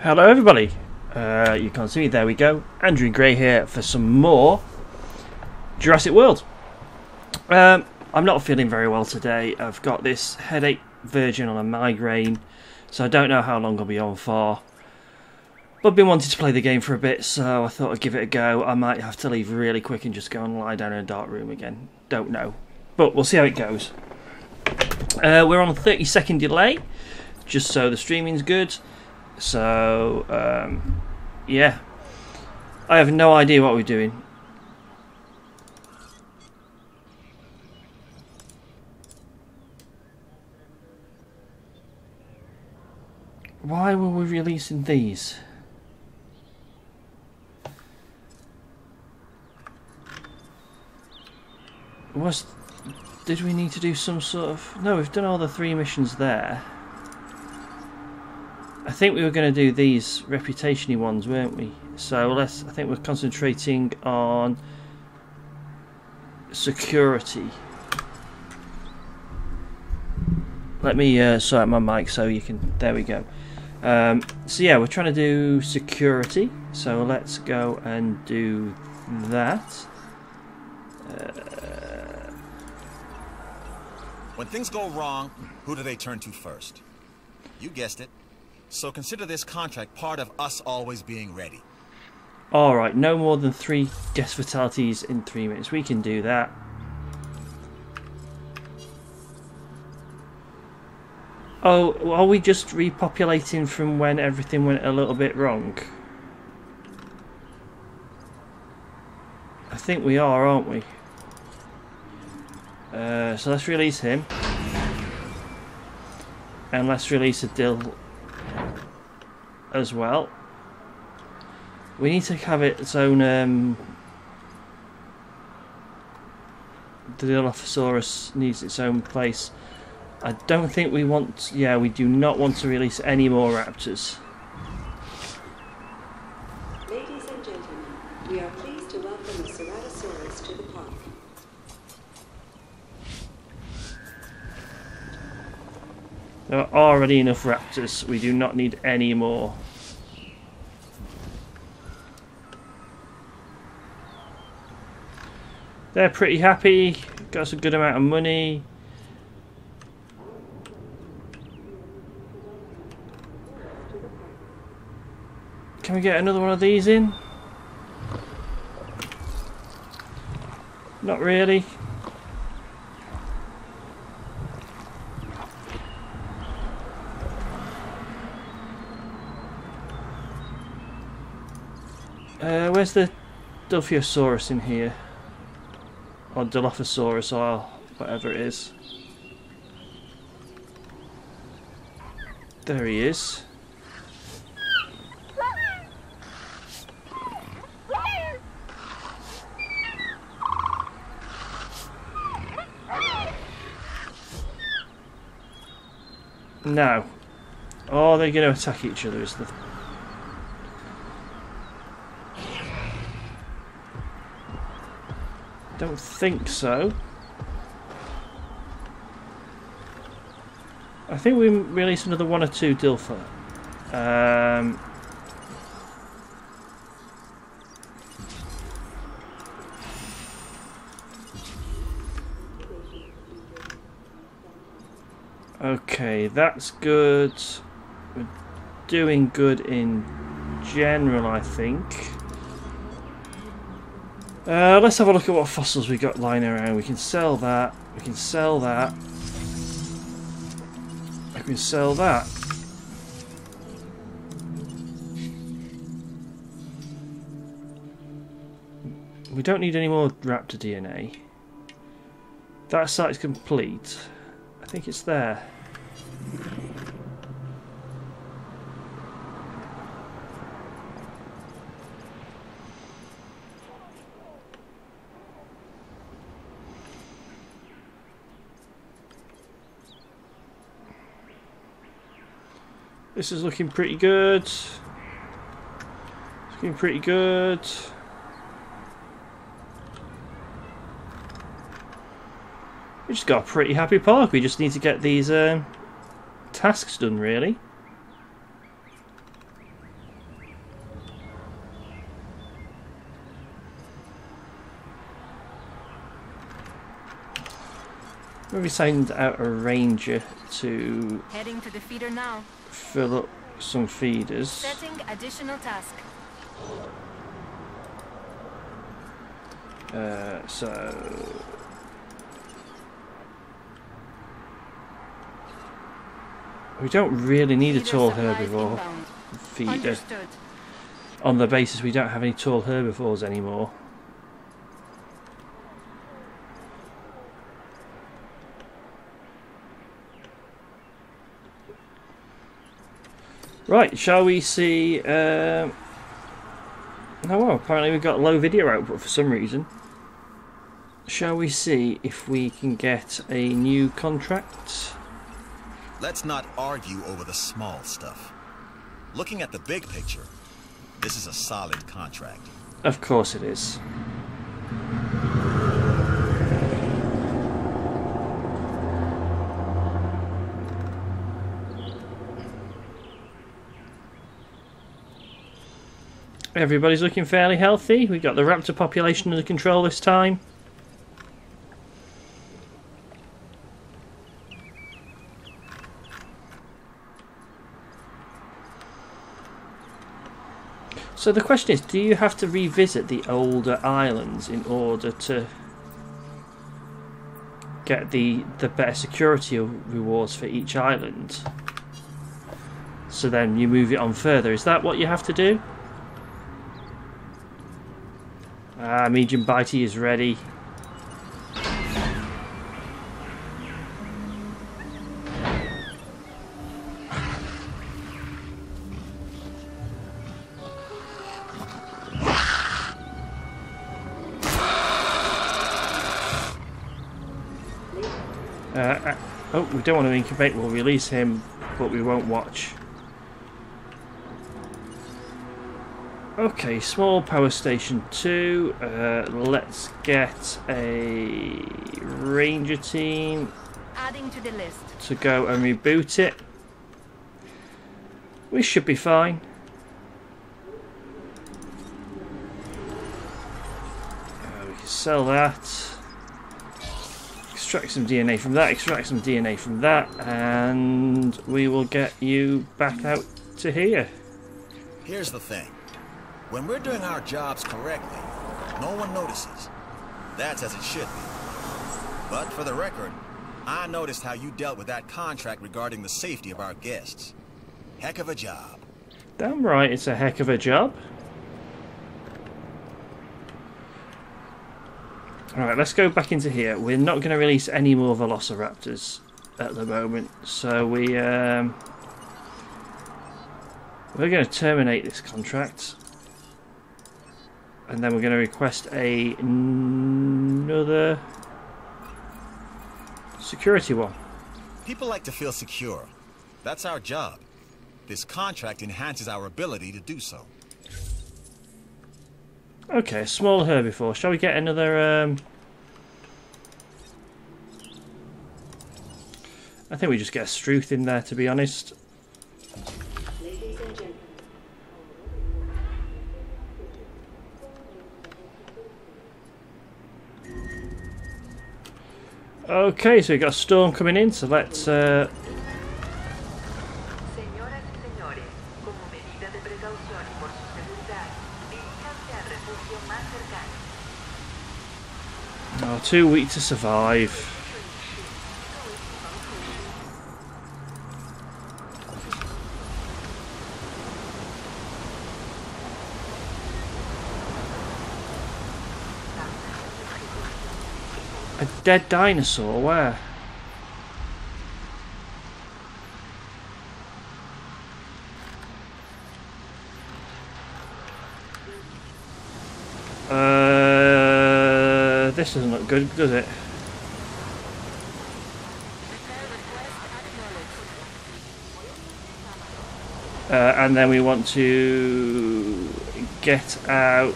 Hello everybody, you can't see me, there we go. Andrew Gray here for some more Jurassic World. I'm not feeling very well today. I've got this headache verging on a migraine, so I don't know how long I'll be on for. But I've been wanting to play the game for a bit, so I thought I'd give it a go. I might have to leave really quick and just go and lie down in a dark room again. Don't know, but we'll see how it goes. We're on a 30-second delay, just so the streaming's good. So, yeah, I have no idea what we're doing. Why were we releasing these? Did we need to do some sort of... No, we've done all the 3 missions there. I think we were going to do these reputation-y ones, weren't we? So I think we're concentrating on security. Let me sort out my mic so you can... There we go. So yeah, we're trying to do security. So let's go and do that. When things go wrong, who do they turn to first? You guessed it. So consider this contract part of us always being ready. Alright, no more than 3 guest fatalities in 3 minutes. We can do that. Oh, are we just repopulating from when everything went a little bit wrong? I think we are, aren't we? So let's release him. And let's release a Dill as well. We need to have its own the Dilophosaurus needs its own place. I don't think we want... Yeah, we do not want to release any more raptors. Ladies and gentlemen, we are pleased to welcome the Ceratosaurus to the park. There are already enough raptors. We do not need any more. They're pretty happy. Got us a good amount of money. Can we get another one of these in? Not really. Where's the Dilophosaurus in here? Or Dilophosaurus, or whatever it is. There he is. Now, are they going to attack each other? Is the... Don't think so. I think we released another 1 or 2 Dilpha. Okay, that's good. We're doing good in general, I think. Let's have a look at what fossils we got lying around. We can sell that. We can sell that. I can sell that. We don't need any more raptor DNA. That site's complete. I think it's there. This is looking pretty good. It's looking pretty good. We just got a pretty happy park. We just need to get these tasks done, really. Maybe send out a ranger to Heading to the feeder now. fill up some feeders. Setting additional task. So we don't really need a Feeder tall supplies herbivore inbound. feeder, Understood. on the basis we don't have any tall herbivores anymore. Right, shall we see? Oh well, apparently we've got low video output for some reason. Shall we see if we can get a new contract? Let's not argue over the small stuff. Looking at the big picture, this is a solid contract. Of course it is. Everybody's looking fairly healthy. We got the raptor population under control this time. So the question is, do you have to revisit the older islands in order to get the better security rewards for each island? So then you move it on further. Is that what you have to do? Medium bitey is ready. Oh, we don't want to incubate. We'll release him, but we won't watch. Okay, small power station 2. Let's get a ranger team Adding to the list. to go and reboot it. We should be fine. We can sell that. Extract some DNA from that, extract some DNA from that, and we will get you back out to here. Here's the thing. When we're doing our jobs correctly, no one notices. That's as it should be. But for the record, I noticed how you dealt with that contract regarding the safety of our guests. Heck of a job. Damn right, it's a heck of a job. Alright, let's go back into here. We're not going to release any more velociraptors at the moment, so we're going to terminate this contract, and then we're going to request another security one. People like to feel secure. That's our job. This contract enhances our ability to do so. Okay, small herbivore. Shall we get another? I think we just get a Struth in there, to be honest. Ladies and gentlemen. Okay, so we got a storm coming in, so let's. Señoras y señores, como medida de precaución y por su seguridad, diríjanse al refugio más cercano. Oh, too weak to survive. A dead dinosaur? Where? This doesn't look good, does it? And then we want to get out.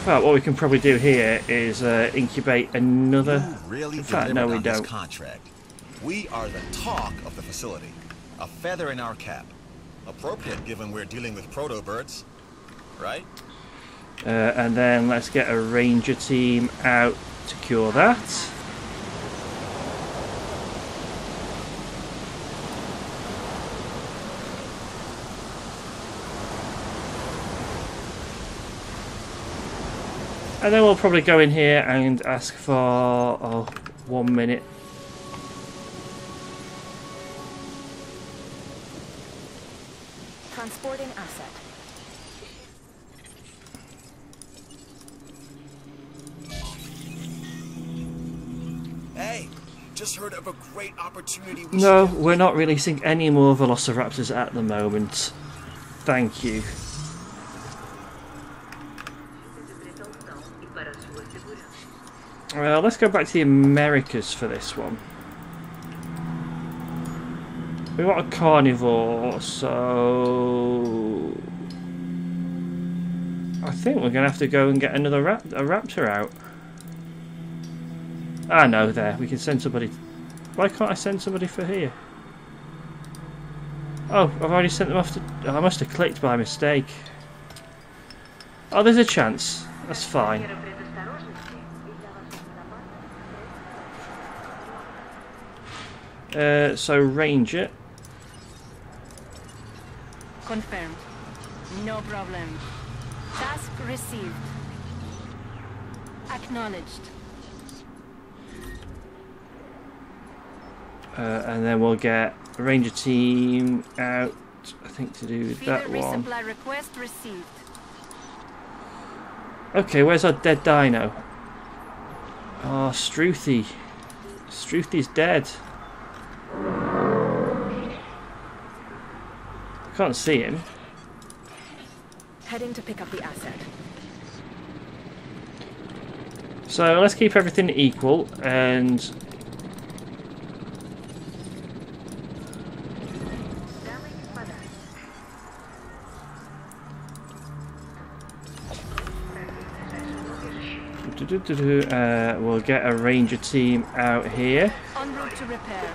Well, what we can probably do here is incubate another. You really In fact, no, delivered we on this don't. contract. We are the talk of the facility. A feather in our cap. Appropriate given we're dealing with proto-birds. Right? And then let's get a ranger team out to cure that. And then we'll probably go in here and ask for 1 minute. Transporting asset. Hey, just heard of a great opportunity. No, we're not releasing any more Velociraptors at the moment. Thank you. Well, let's go back to the Americas for this one. We want a carnivore, so I think we're going to have to go and get another raptor out. Ah, no, there. We can send somebody. Why can't I send somebody for here? Oh, I've already sent them off to... Oh, I must have clicked by mistake. Oh, there's a chance. That's fine. So range it. Confirmed. No problem. Task received. Acknowledged. And then we'll get a ranger team out, I think, to do Feeder that one. resupply request received. Okay, where's our dead dino? Oh, Struthy. Struthy's dead. Can't see him. Heading to pick up the asset. So let's keep everything equal and we'll get a ranger team out here. En route to repair.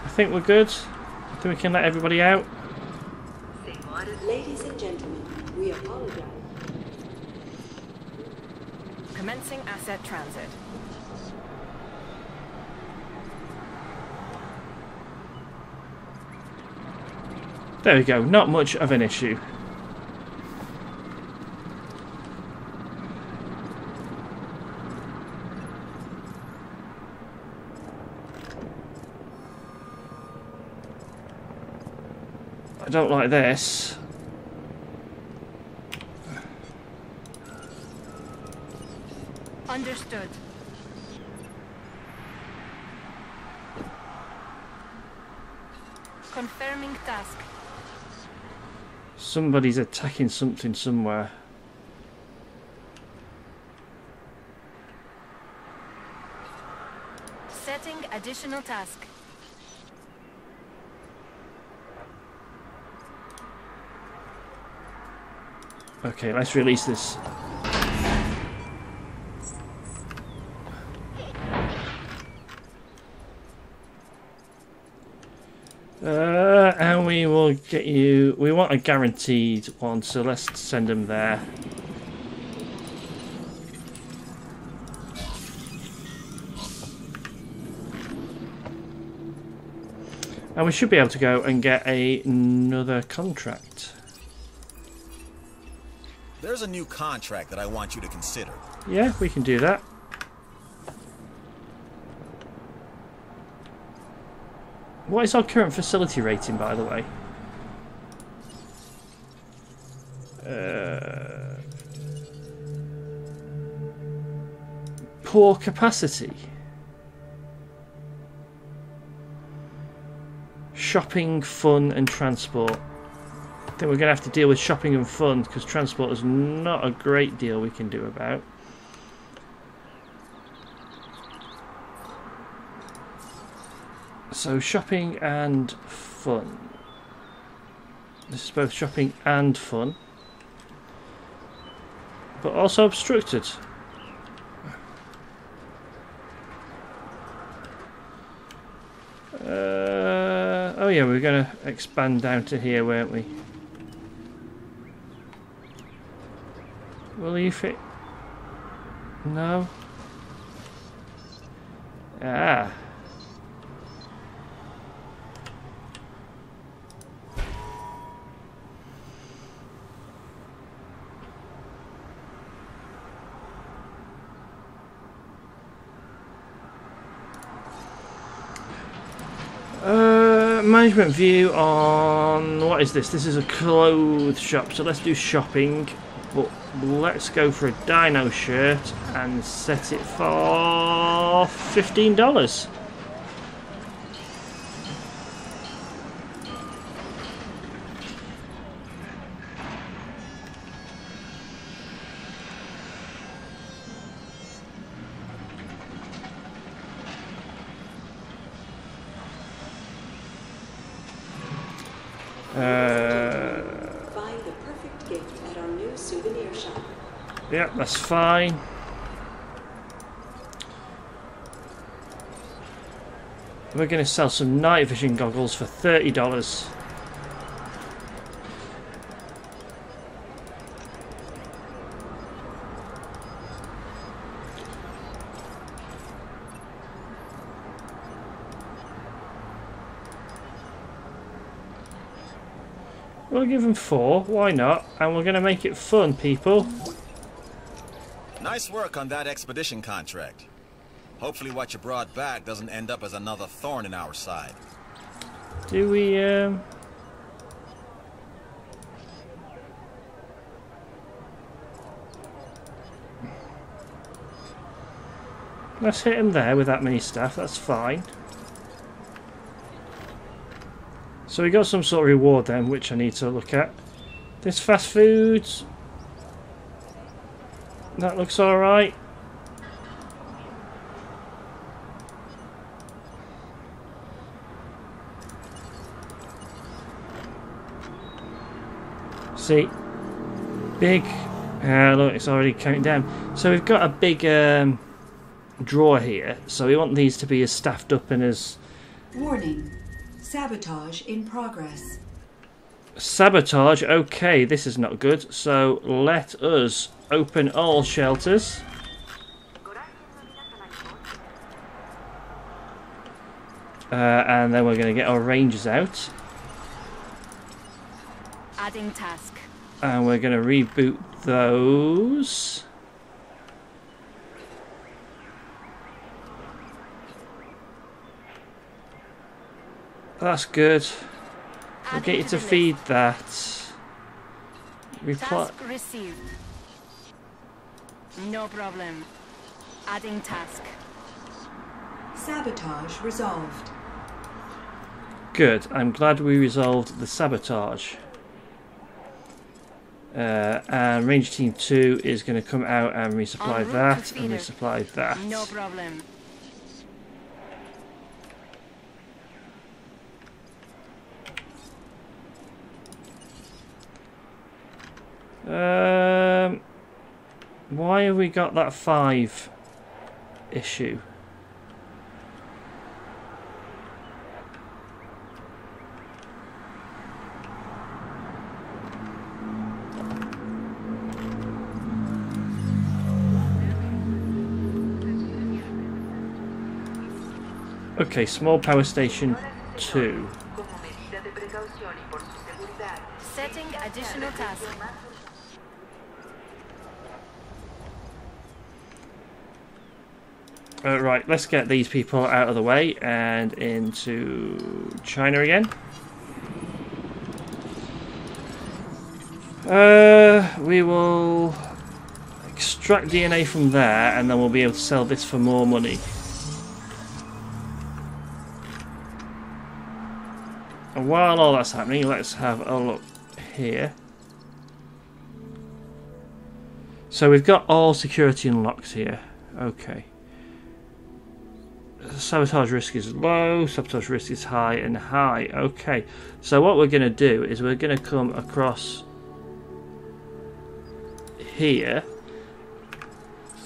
I think we're good. I think we can let everybody out. Ladies and gentlemen, we apologize. Commencing asset transit. There we go. Not much of an issue. I don't like this. Understood. Confirming task. Somebody's attacking something somewhere. Setting additional task. Okay, let's release this. And we will get you... We want a guaranteed one, so let's send them there. And we should be able to go and get another contract. There's a new contract that I want you to consider. Yeah, we can do that. What is our current facility rating, by the way? Poor capacity. Shopping, fun and transport. I think we're going to have to deal with shopping and fun because transport is not a great deal we can do about. So shopping and fun. This is both shopping and fun, but also obstructed. Oh yeah, we're going to expand down to here, weren't we? Will you fit? No. Ah. Management view on... what is this? This is a clothes shop, so let's do shopping. But let's go for a dino shirt and set it for $15. Find the perfect gift at our new souvenir shop. Yeah, that's fine. We're going to sell some night vision goggles for $30. We'll give them 4, why not? And we're going to make it fun, people. Nice work on that expedition contract. Hopefully what you brought back doesn't end up as another thorn in our side. Do we, let's hit him there with that many staff, that's fine. So we got some sort of reward then, which I need to look at. This fast food, that looks alright. See, big, look, it's already counting down. So we've got a big drawer here, so we want these to be as staffed up and as... Warning. Sabotage in progress. Sabotage, okay, this is not good. So let us open all shelters. And then we're going to get our rangers out. Adding task. And we're going to reboot those. That's good. We'll get you to feed that. Task received. No problem. Adding task. Sabotage resolved. Good. I'm glad we resolved the sabotage. And Ranger Team 2 is going to come out and resupply that and resupply that. No problem. Why have we got that 5 issue? Okay, small power station 2. Setting additional task. Right, let's get these people out of the way and into China again. We will extract DNA from there and then we'll be able to sell this for more money. And while all that's happening, let's have a look here. So we've got all security unlocked here. Okay. Sabotage risk is low, sabotage risk is high and high. Okay, so what we're going to do is we're going to come across here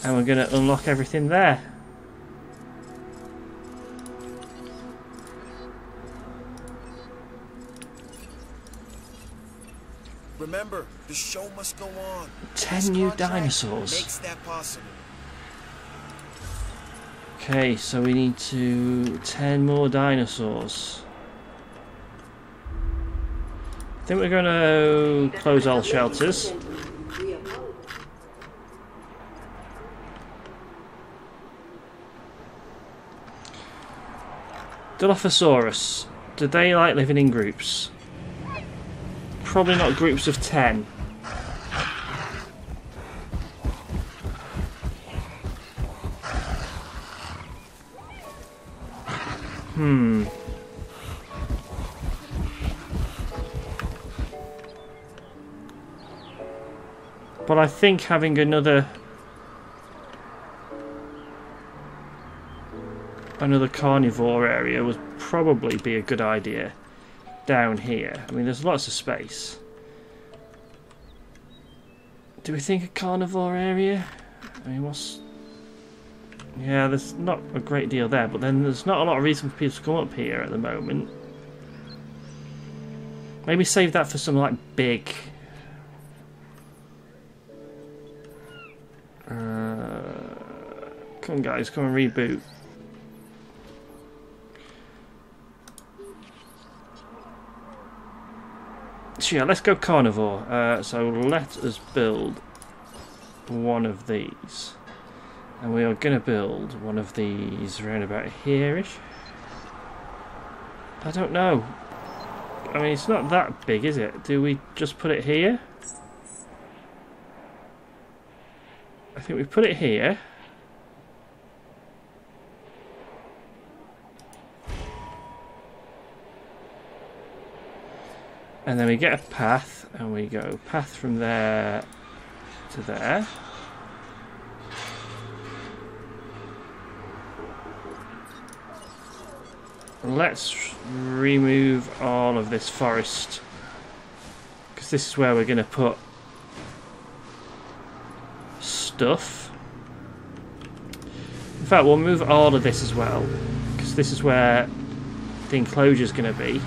and we're going to unlock everything there. Remember, the show must go on. 10 new dinosaurs. Makes that possible. Okay, so we need 10 more dinosaurs. I think we're going to close all shelters. We apologize. Dilophosaurus. Do they like living in groups? Probably not groups of 10. But I think having another carnivore area would probably be a good idea down here. I mean, there's lots of space. Do we think a carnivore area? I mean, yeah, there's not a great deal there, but then there's not a lot of reason for people to come up here at the moment. Maybe save that for some, like, big... come on, guys, come and reboot. So yeah, let's go carnivore. So let us build one of these. And we are going to build one of these around about here-ish. I don't know. I mean, it's not that big, is it? Do we just put it here? I think we put it here. And then we get a path, and we go path from there to there. Let's remove all of this forest, because this is where we're going to put stuff. In fact, we'll move all of this as well, because this is where the enclosure is going to be.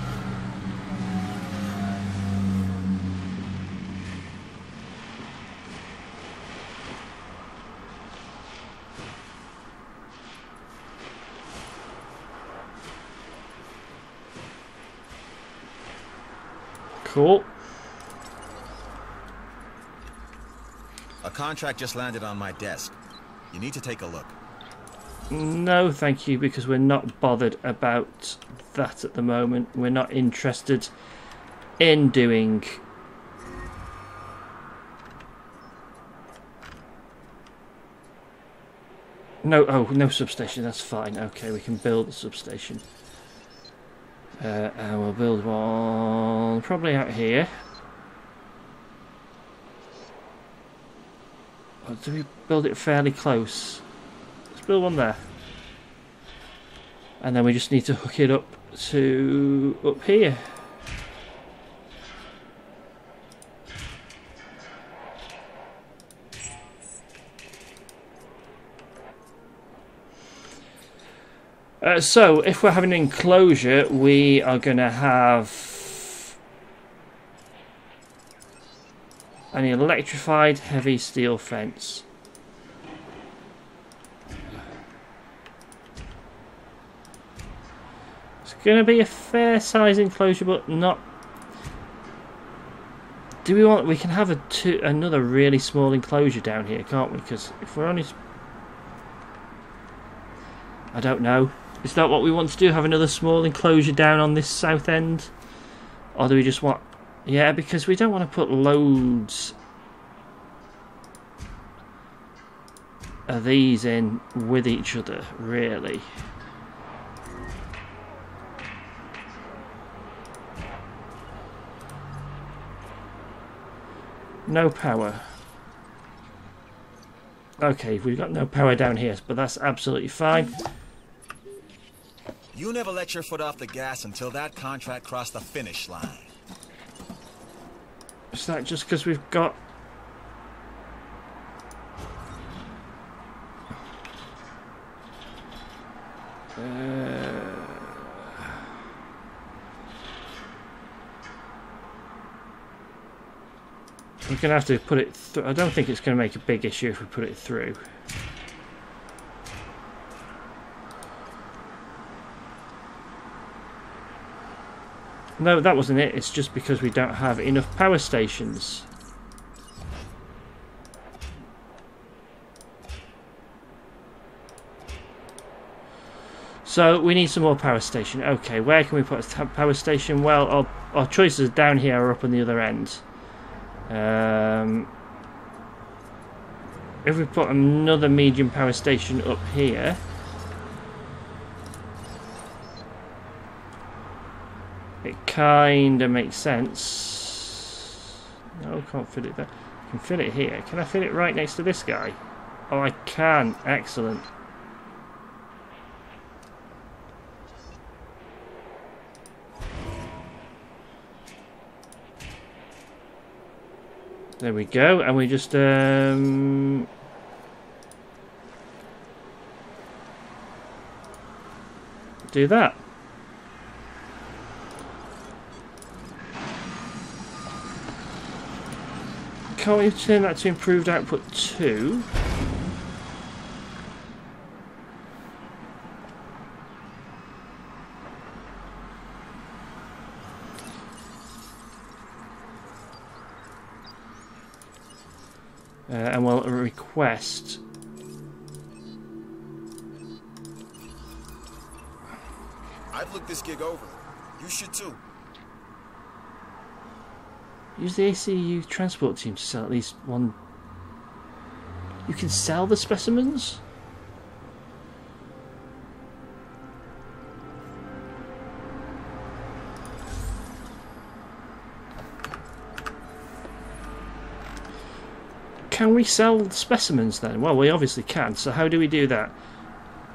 Cool. A contract just landed on my desk. You need to take a look. No, thank you, because we're not bothered about that at the moment. We're not interested in doing... no substation, that's fine. Okay, we can build a substation. And we'll build one probably out here. Or do we build it fairly close? Let's build one there. And then we just need to hook it up to up here. So, if we're having an enclosure, we are going to have an electrified heavy steel fence. It's going to be a fair size enclosure, but not... Do we want... We can have another really small enclosure down here, can't we? Because if we're only... I don't know. Is that what we want to do? Have another small enclosure down on this south end? Or do we just want... Yeah, because we don't want to put loads of these in with each other, really. No power. Okay, we've got no power down here, but that's absolutely fine. You never let your foot off the gas until that contract crossed the finish line. Is that just because we've got... We're going to have to put it through. I don't think it's going to make a big issue if we put it through. No, that wasn't it. It's just because we don't have enough power stations. So we need some more power station. Okay, where can we put a power station? Well, our choices down here are up on the other end. If we put another medium power station up here, it kind of makes sense. No, can't fit it there. I can fit it here. Can I fit it right next to this guy? Oh, I can. Excellent. There we go, and we just do that. Can't we turn that to improved output 2? And we'll request I've looked this gig over. You should too. use the ACU transport team to sell at least one. You can sell the specimens? Can we sell specimens then? Well, we obviously can. So how do we do that?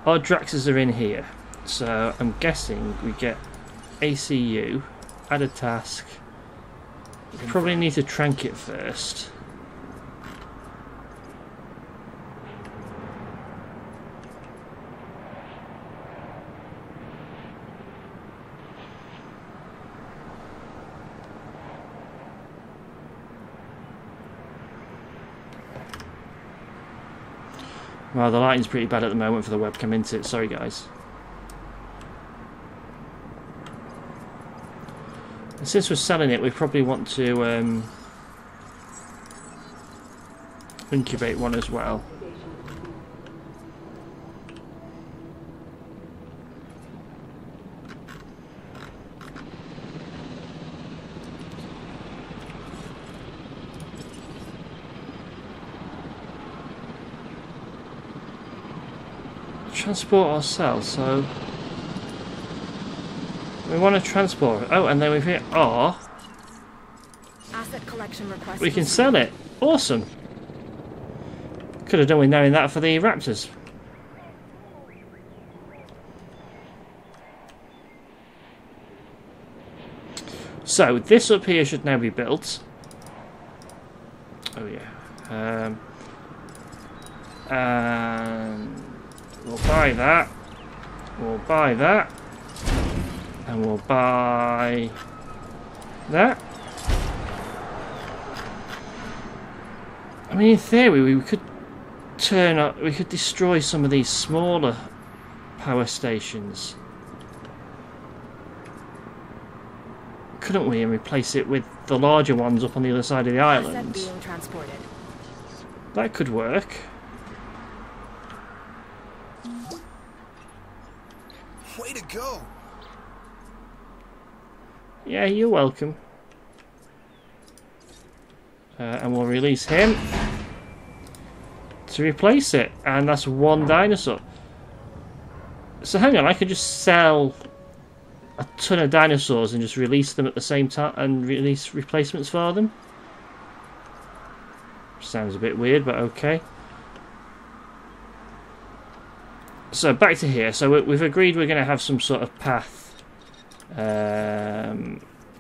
Our Draxes are in here. So I'm guessing we get ACU, add a task. We probably need to trank it first. Well, the lighting's pretty bad at the moment for the webcam, isn't it? Sorry, guys. And since we're selling it, we probably want to incubate one as well. Transport ourselves, so we want to transport it. Oh, and then we've hit R. Asset collection request. We can sell it. Awesome. Could have done with knowing that for the Raptors. So this up here should now be built. Oh yeah. And we'll buy that. We'll buy that. And we'll buy that. I mean, in theory, we could we could destroy some of these smaller power stations, couldn't we, and replace it with the larger ones up on the other side of the island? Asset being transported. That could work. Way to go! Yeah, you're welcome. And we'll release him to replace it, and that's one dinosaur. So hang on, I could just sell a ton of dinosaurs and just release them at the same time and release replacements for them. Sounds a bit weird, but okay. So back to here. So we've agreed we're going to have some sort of path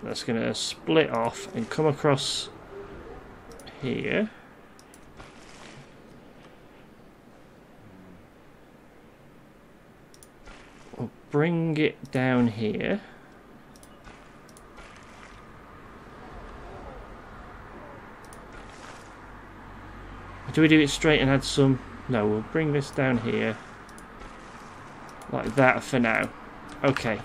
that's going to split off and come across here. We'll bring it down here. Do we do it straight and add some? No, we'll bring this down here. Like that for now. Okay.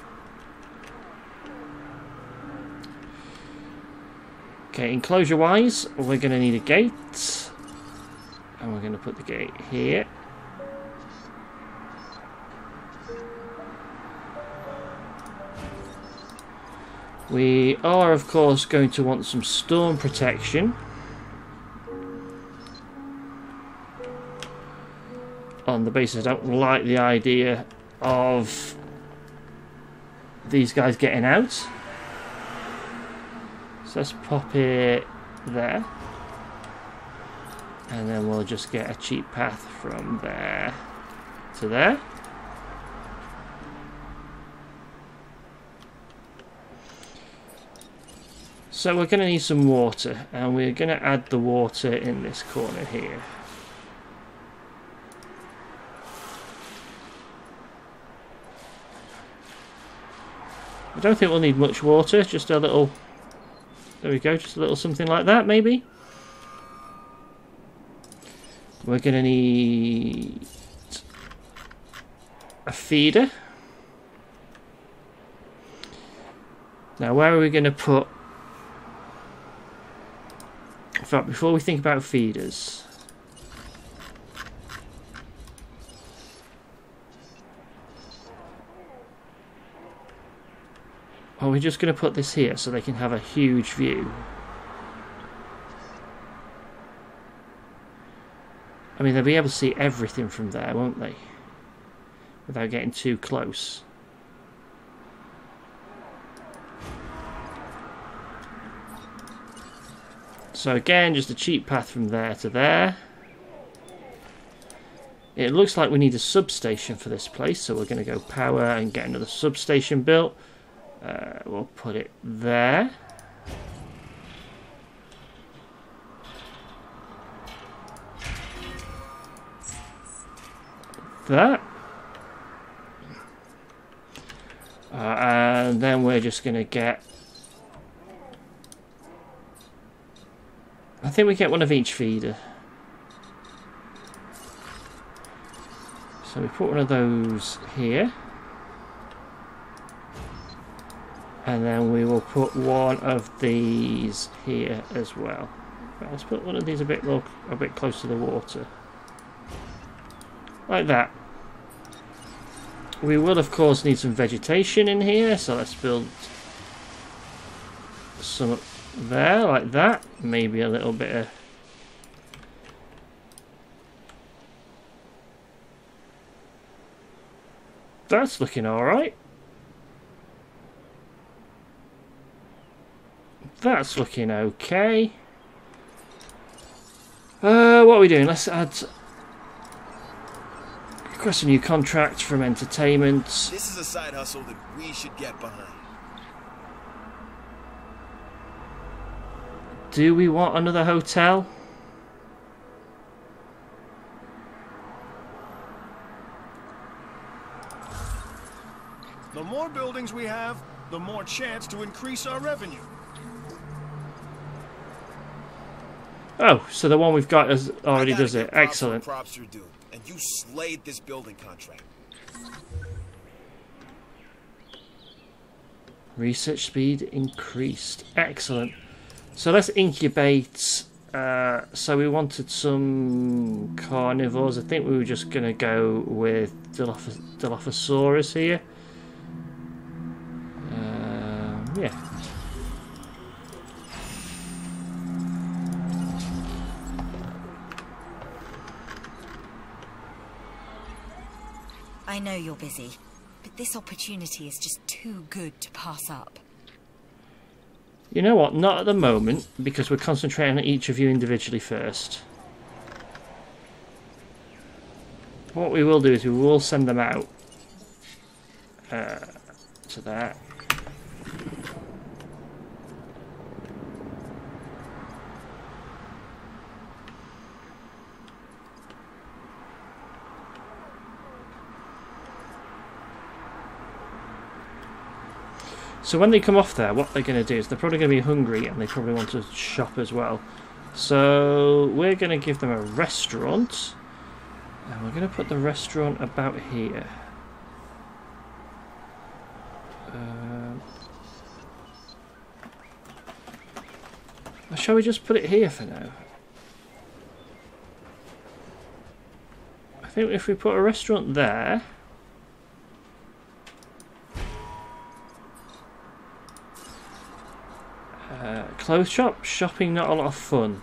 Okay, enclosure wise, we're going to need a gate. And we're going to put the gate here. We are, of course, going to want some storm protection. On the basis I don't like the idea of these guys getting out. So let's pop it there. And then we'll just get a cheap path from there to there. So we're going to need some water, and we're going to add the water in this corner here. I don't think we'll need much water, just a little, there we go, just a little something like that maybe. We're going to need a feeder. Now where are we going to put, in fact before we think about feeders, are we just going to put this here so they can have a huge view? I mean, they'll be able to see everything from there, won't they? Without getting too close. So again, just a cheap path from there to there. It looks like we need a substation for this place, so we're going to go power and get another substation built. We'll put it there. That. And then we're just going to get, I think we get one of each feeder. So we put one of those here. And then we will put one of these here as well. Right, let's put one of these a bit close to the water. Like that. We will of course need some vegetation in here, so let's build some up there, like that. Maybe a little bit of... That's looking alright. That's looking okay. What are we doing? Let's add... Request a new contract from entertainment. This is a side hustle that we should get behind. Do we want another hotel? The more buildings we have, the more chance to increase our revenue. Oh, so the one we've got is already does it. Props Excellent. where props are due, and you slayed this building contract. Research speed increased. Excellent. So let's incubate. So we wanted some carnivores. I think we were just going to go with Dilophosaurus here. Yeah. I know you're busy, but this opportunity is just too good to pass up. You know what? Not at the moment, because we're concentrating on each of you individually first. What we will do is we will send them out to that. So when they come off there, what they're going to do is they're probably going to be hungry and they probably want to shop as well. So we're going to give them a restaurant, and we're going to put the restaurant about here. Shall we just put it here for now? I think if we put a restaurant there, clothes shop, shopping not a lot of fun.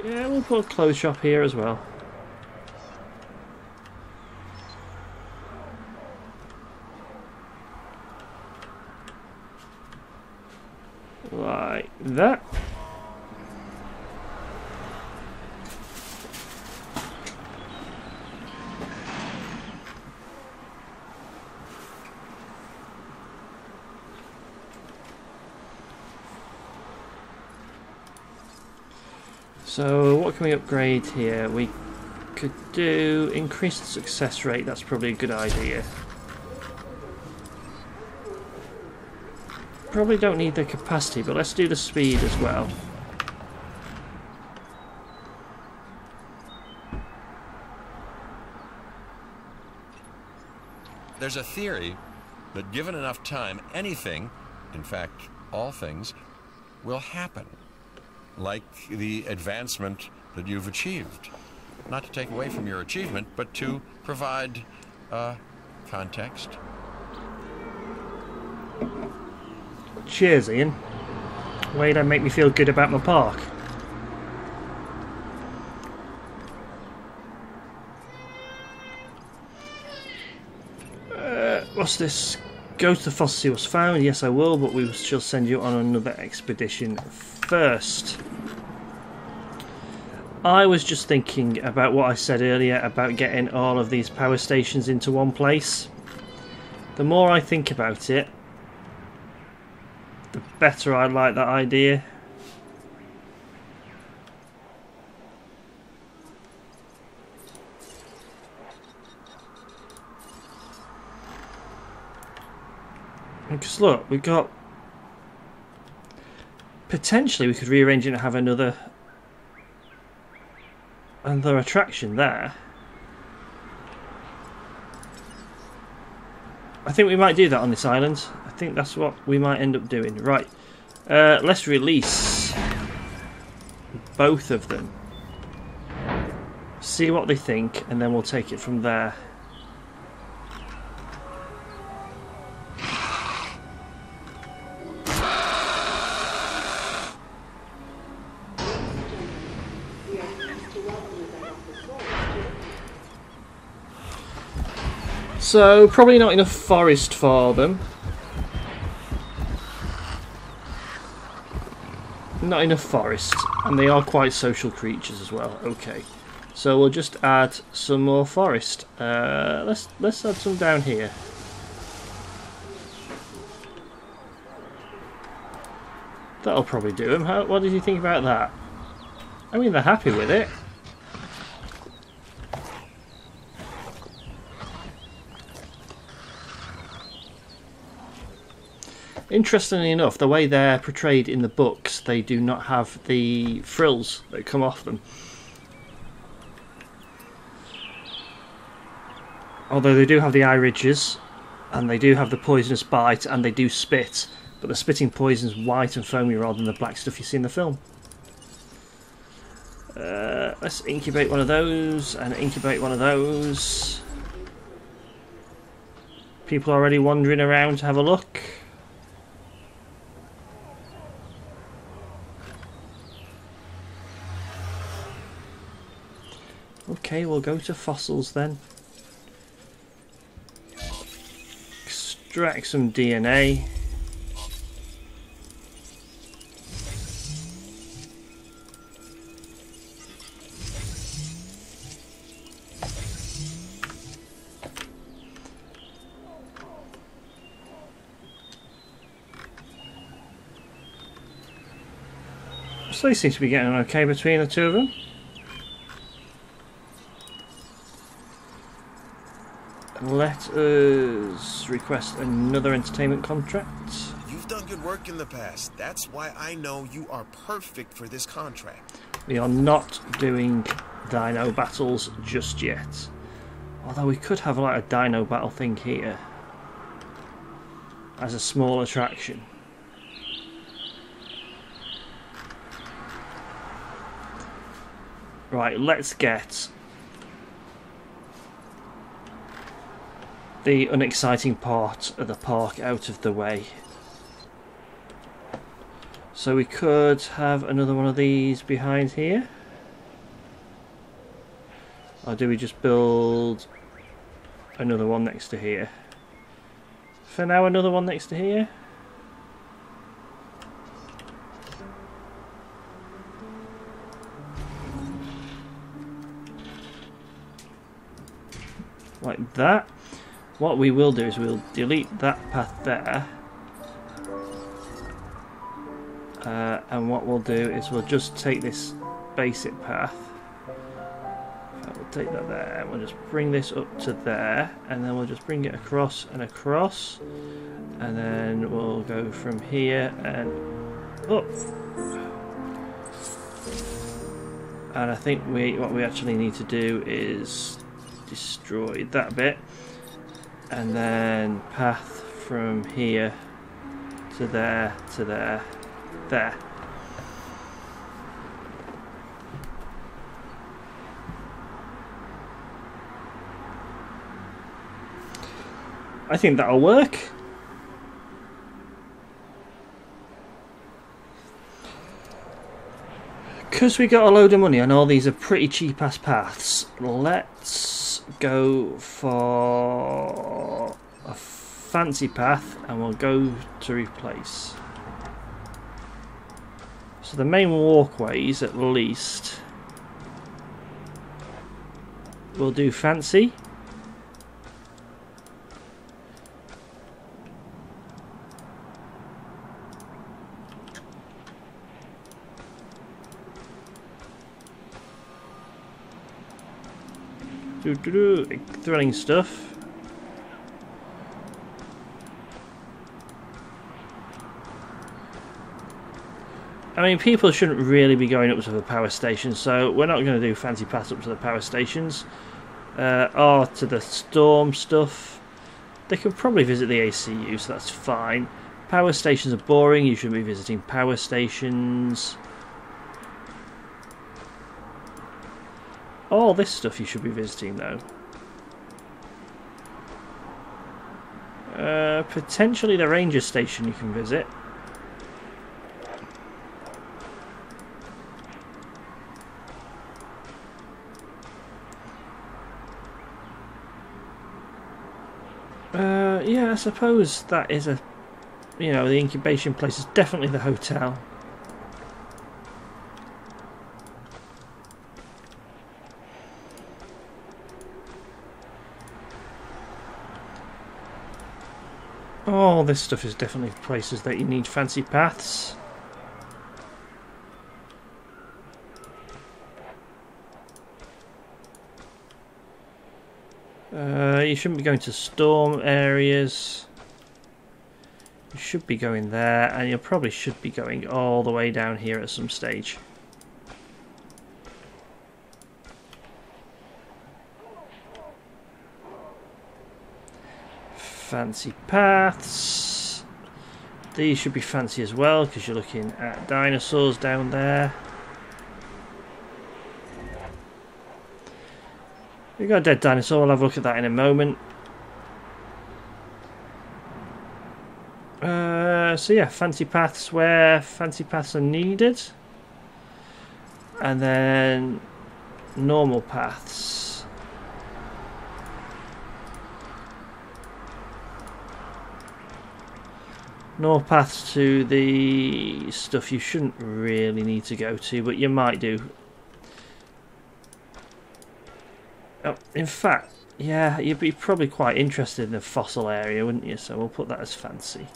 Yeah, we'll put a clothes shop here as well. Like that. So what can we upgrade here? We could do increase the success rate. That's probably a good idea. Probably don't need the capacity, but let's do the speed as well. There's a theory that given enough time, anything, in fact, all things, will happen. Like the advancement that you've achieved. Not to take away from your achievement, but to provide context. Cheers, Ian. Way to make me feel good about my park. What's this? Go to the fossil seals found. Yes, I will, but we shall send you on another expedition first. I was just thinking about what I said earlier about getting all of these power stations into one place. The more I think about it, the better I like that idea. Because look, we've got... Potentially we could rearrange it and have another attraction there. I think we might do that on this island. I think that's what we might end up doing. Right, let's release both of them. See what they think, and then we'll take it from there. So, probably not enough forest for them. Not enough forest. And they are quite social creatures as well. Okay. So we'll just add some more forest. Let's add some down here. That'll probably do them. What did you think about that? I mean, they're happy with it. Interestingly enough, the way they're portrayed in the books, they do not have the frills that come off them. Although they do have the eye ridges, and they do have the poisonous bite, and they do spit, but the spitting poison is white and foamy rather than the black stuff you see in the film. Let's incubate one of those, and incubate one of those. People are already wandering around to have a look. Okay, we'll go to fossils then. Extract some DNA. So they seem to be getting okay between the two of them. Let us request another entertainment contract. You've done good work in the past. That's why I know you are perfect for this contract. We are not doing dino battles just yet. Although we could have like a dino battle thing here as a small attraction. Right, let's get the unexciting part of the park out of the way. So we could have another one of these behind here. Or do we just build another one next to here? For now, another one next to here. Like that. What we will do is we'll delete that path there. And what we'll do is we'll just take this basic path. We'll take that there, and we'll just bring this up to there, and then we'll just bring it across and across, and then we'll go from here and up. And I think what we actually need to do is destroy that bit, and then path from here to there to there, there. I think that'll work. Because we got a load of money and all these are pretty cheap ass paths, let's go for a fancy path and we'll go to replace. So the main walkways at least we'll do fancy. Thrilling stuff. I mean, people shouldn't really be going up to the power station, so we're not going to do fancy paths up to the power stations. Or to the storm stuff. They could probably visit the ACU, so that's fine. Power stations are boring, you shouldn't be visiting power stations. All this stuff you should be visiting though. Potentially the ranger station you can visit. Yeah, I suppose that is a, you know, the incubation place is definitely the hotel. All this stuff is definitely places that you need fancy paths. You shouldn't be going to storm areas. You should be going there, and you probably should be going all the way down here at some stage. Fancy paths. These should be fancy as well because you're looking at dinosaurs down there. We've got a dead dinosaur, we'll have a look at that in a moment. So yeah, fancy paths where fancy paths are needed. And then normal paths. Normal paths to the stuff you shouldn't really need to go to, but you might do. Oh, in fact, yeah, you'd be probably quite interested in the fossil area, wouldn't you? So we'll put that as fancy.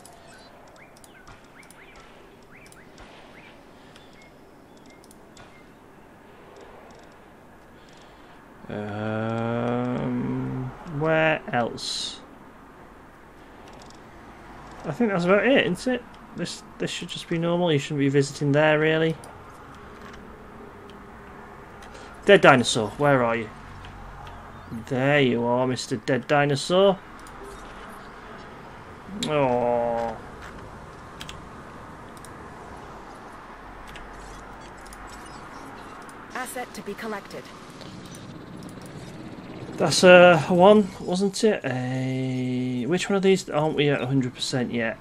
Where else? I think that's about it, isn't it? This should just be normal. You shouldn't be visiting there, really. Dead dinosaur, where are you? There you are, Mr. Dead Dinosaur. Oh. Asset to be collected. That's a one, wasn't it? Which one of these aren't we at 100% yet?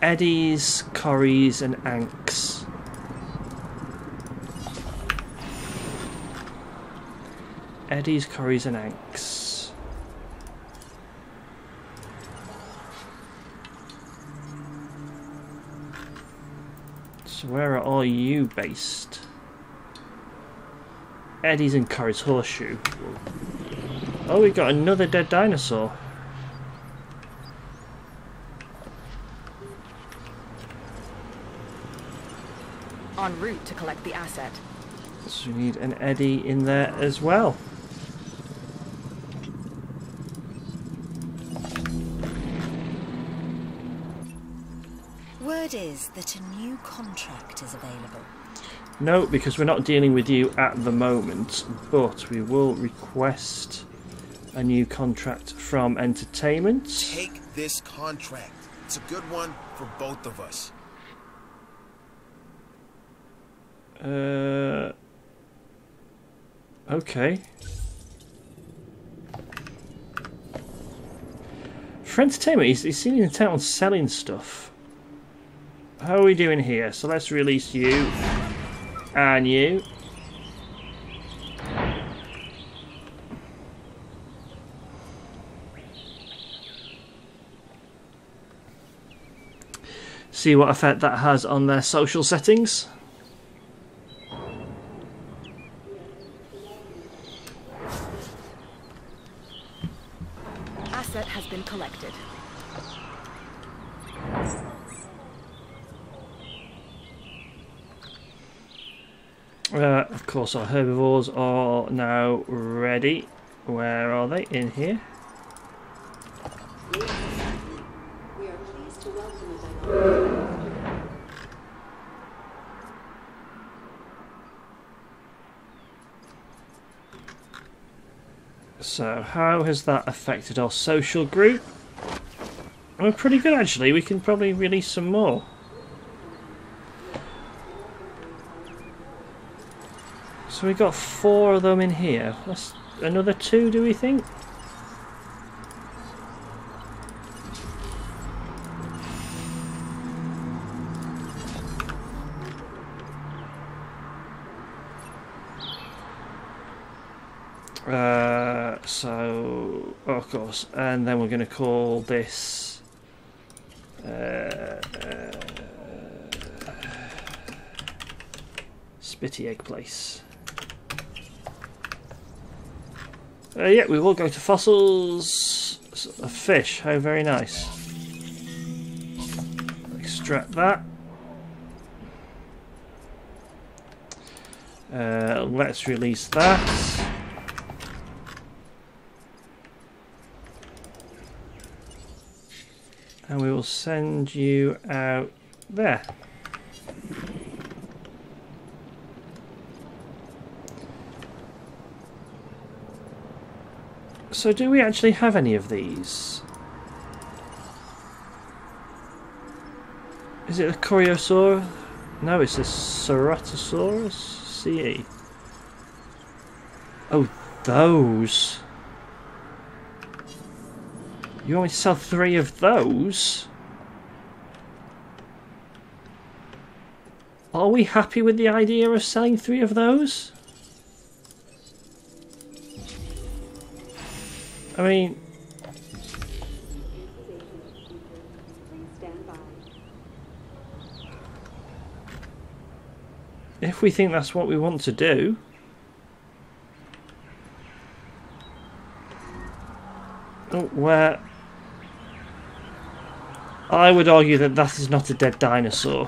Eddies, Corries and Anks. Eddies, Corries and Anks. So where are all you based? Eddies and Corries Horseshoe. Oh, we got another dead dinosaur. En route to collect the asset. So we need an Eddie in there as well. Word is that a new contract is available. No, because we're not dealing with you at the moment, but we will request a new contract from Entertainment. Take this contract. It's a good one for both of us. Okay. For Entertainment, he's seen intent on selling stuff. How are we doing here? So let's release you and you. See what effect that has on their social settings. Asset has been collected. Of course, our herbivores are now ready. Where are they? In here. We are pleased to welcome them. So, how has that affected our social group? We're pretty good, actually. We can probably release some more. So we got 4 of them in here. Let's another 2, do we think? So, of course, and then we're going to call this Spitty Egg Place. Yeah, we will go to fossils. A fish, how very nice. Extract that. Let's release that. And we will send you out there. So do we actually have any of these? Is it a Coriosaurus? No, it's a Ceratosaurus CE. Oh, those. You want me to sell 3 of those? Are we happy with the idea of selling 3 of those? I mean... if we think that's what we want to do... Oh, where... I would argue that that is not a dead dinosaur.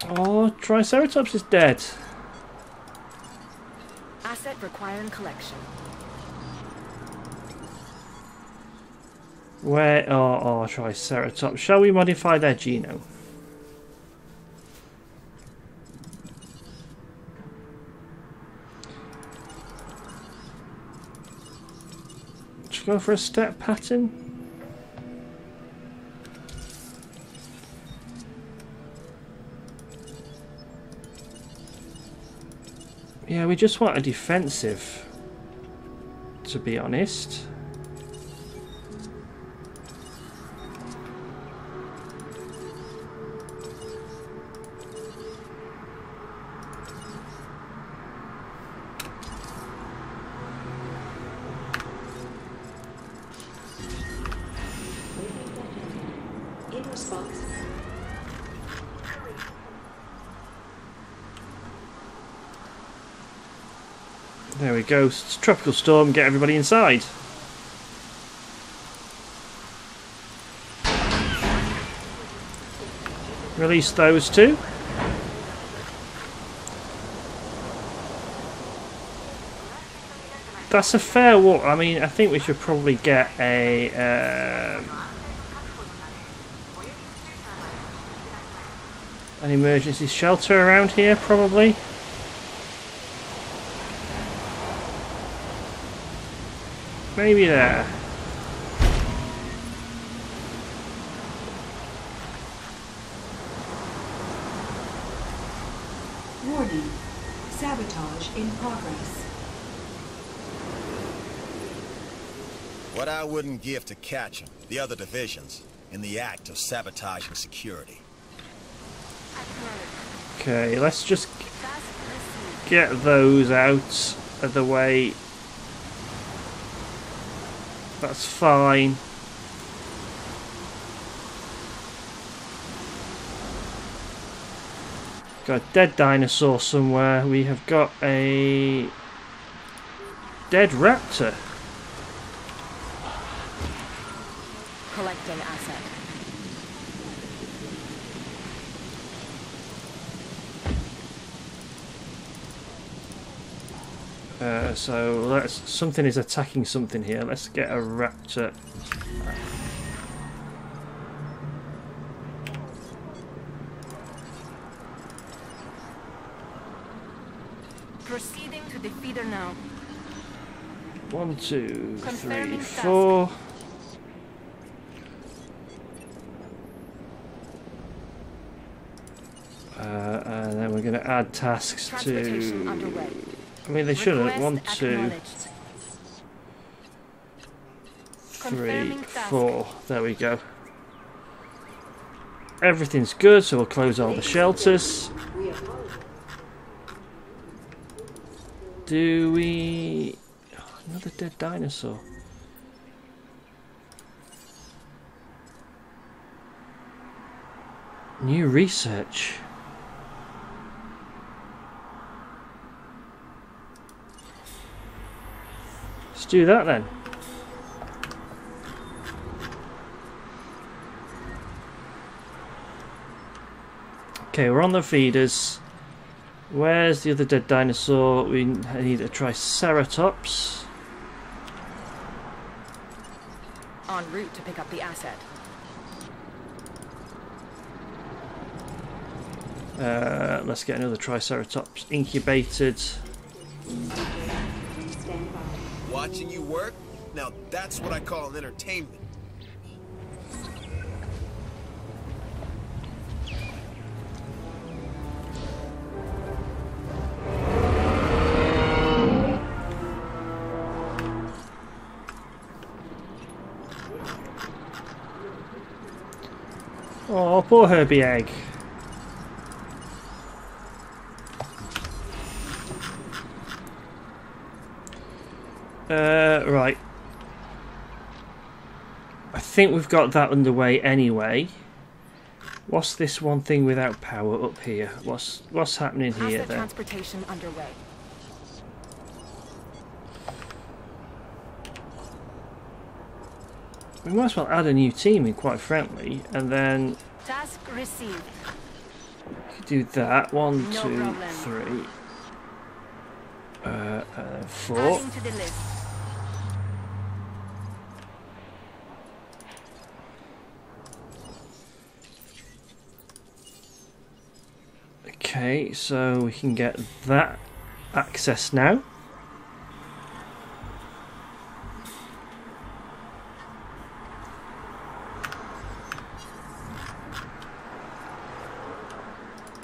Oh, Triceratops is dead. Asset requiring collection. Where are our Triceratops? Shall we modify their genome? Just go for a step pattern. Yeah, we just want a defensive, to be honest. In response. There we go. Tropical storm. Get everybody inside. Release those two. That's a fair walk. I mean, I think we should probably get a an emergency shelter around here, probably. Maybe there. Warning. Sabotage in progress. What I wouldn't give to catch the other divisions in the act of sabotaging security. Okay, let's just get those out of the way. That's fine. Got a dead dinosaur somewhere. We have got a dead raptor. Collecting asset. So let's. Something is attacking something here. Let's get a raptor. Proceeding to the feeder now. 1, 2, 3, Confirming 4. And then we're going to add tasks Transportation to. underway. I mean, they shouldn't. Request 1, 2, acknowledged. 3, Confirming task. 4. There we go. Everything's good, so we'll close all the shelters. We apologize. Do we... Oh, another dead dinosaur. New research. Let's do that then. Okay, we're on the feeders. Where's the other dead dinosaur? We need a Triceratops. En route to pick up the asset. Let's get another Triceratops incubated. Stand by. Watching you work? Now that's what I call entertainment. Oh, poor Herbie Egg. Right. I think we've got that underway anyway. What's this one thing without power up here? What's happening here Asset then? transportation underway. We might as well add a new team in, quite frankly, and then Task received. do that. 1, No 2, problem. 3, and then 4. Adding to the list. Okay, so we can get that access now.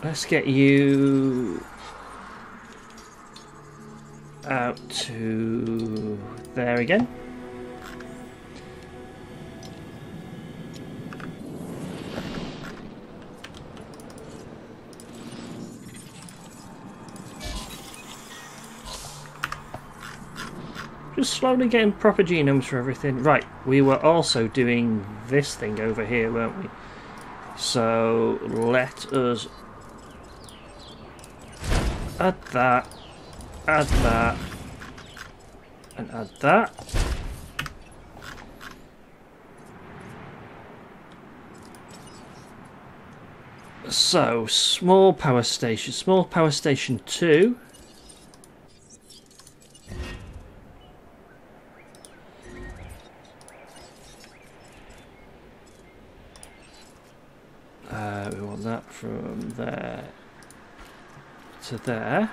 Let's get you out to there again. Just slowly getting proper genomes for everything. Right, we were also doing this thing over here, weren't we? So let us add that, and add that. So, small power station 2. We want that from there to there.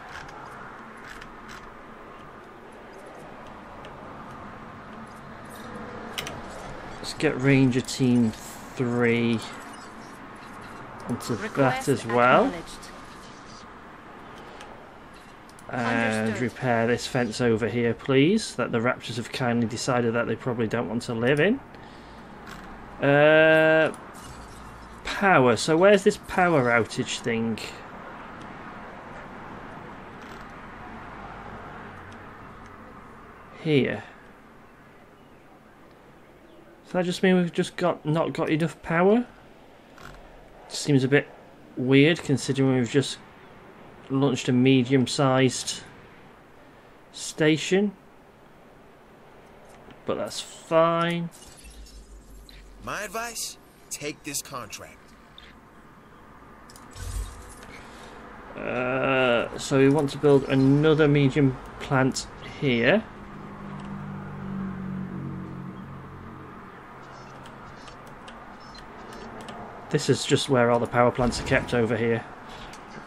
Let's get Ranger Team 3 onto that as well. And repair this fence over here, please, that the Raptors have kindly decided that they probably don't want to live in. Power. So where's this power outage thing? Here. Does that just mean we've just not got enough power? Seems a bit weird considering we've just launched a medium-sized station. But that's fine. My advice? Take this contract. So we want to build another medium plant here. This is just where all the power plants are kept over here.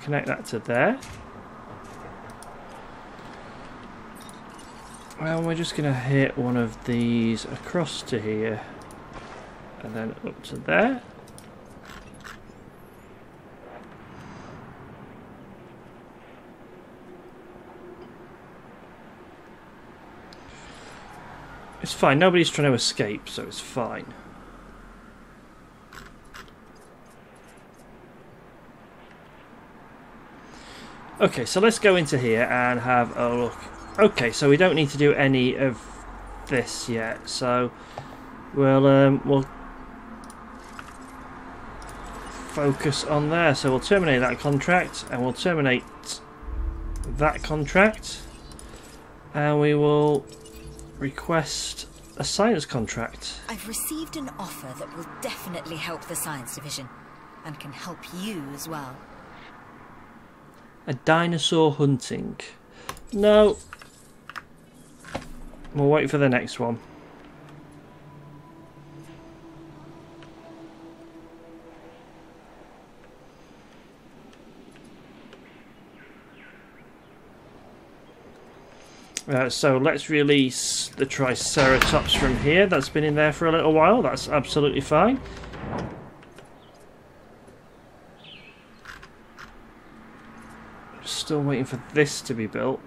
Connect that to there. Well, we're just going to hit one of these across to here. And then up to there. It's fine, nobody's trying to escape, so it's fine. Okay, so let's go into here and have a look. Okay, so we don't need to do any of this yet, so we'll focus on there. So we'll terminate that contract, and we'll terminate that contract, and we will request a science contract. I've received an offer that will definitely help the science division, and can help you as well. A dinosaur hunting. No. We'll wait for the next one. So let's release the Triceratops from here. That's been in there for a little while. That's absolutely fine. Still waiting for this to be built.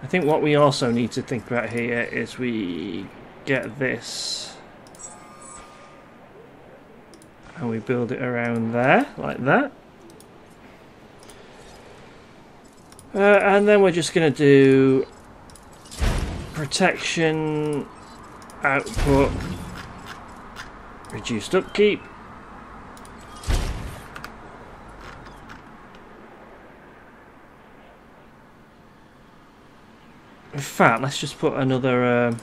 I think what we also need to think about here is we get this and we build it around there like that. And then we're just going to do protection, output, reduced upkeep. In fact, let's just put another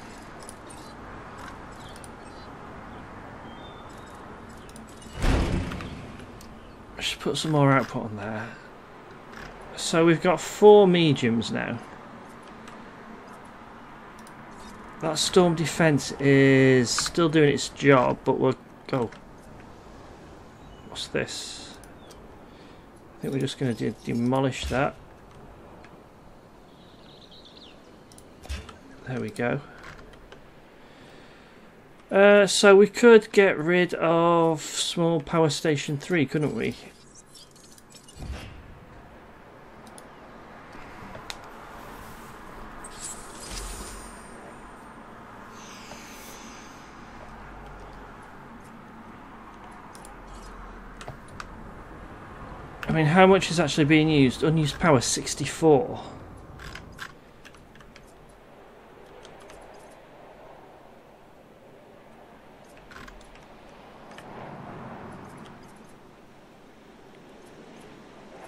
let's just put some more output on there. So we've got 4 mediums now. That storm defense is still doing its job, but we'll go. What's this? I think we're just going to demolish that. There we go. So we could get rid of small power station 3, couldn't we? I mean, how much is actually being used? Unused power 64.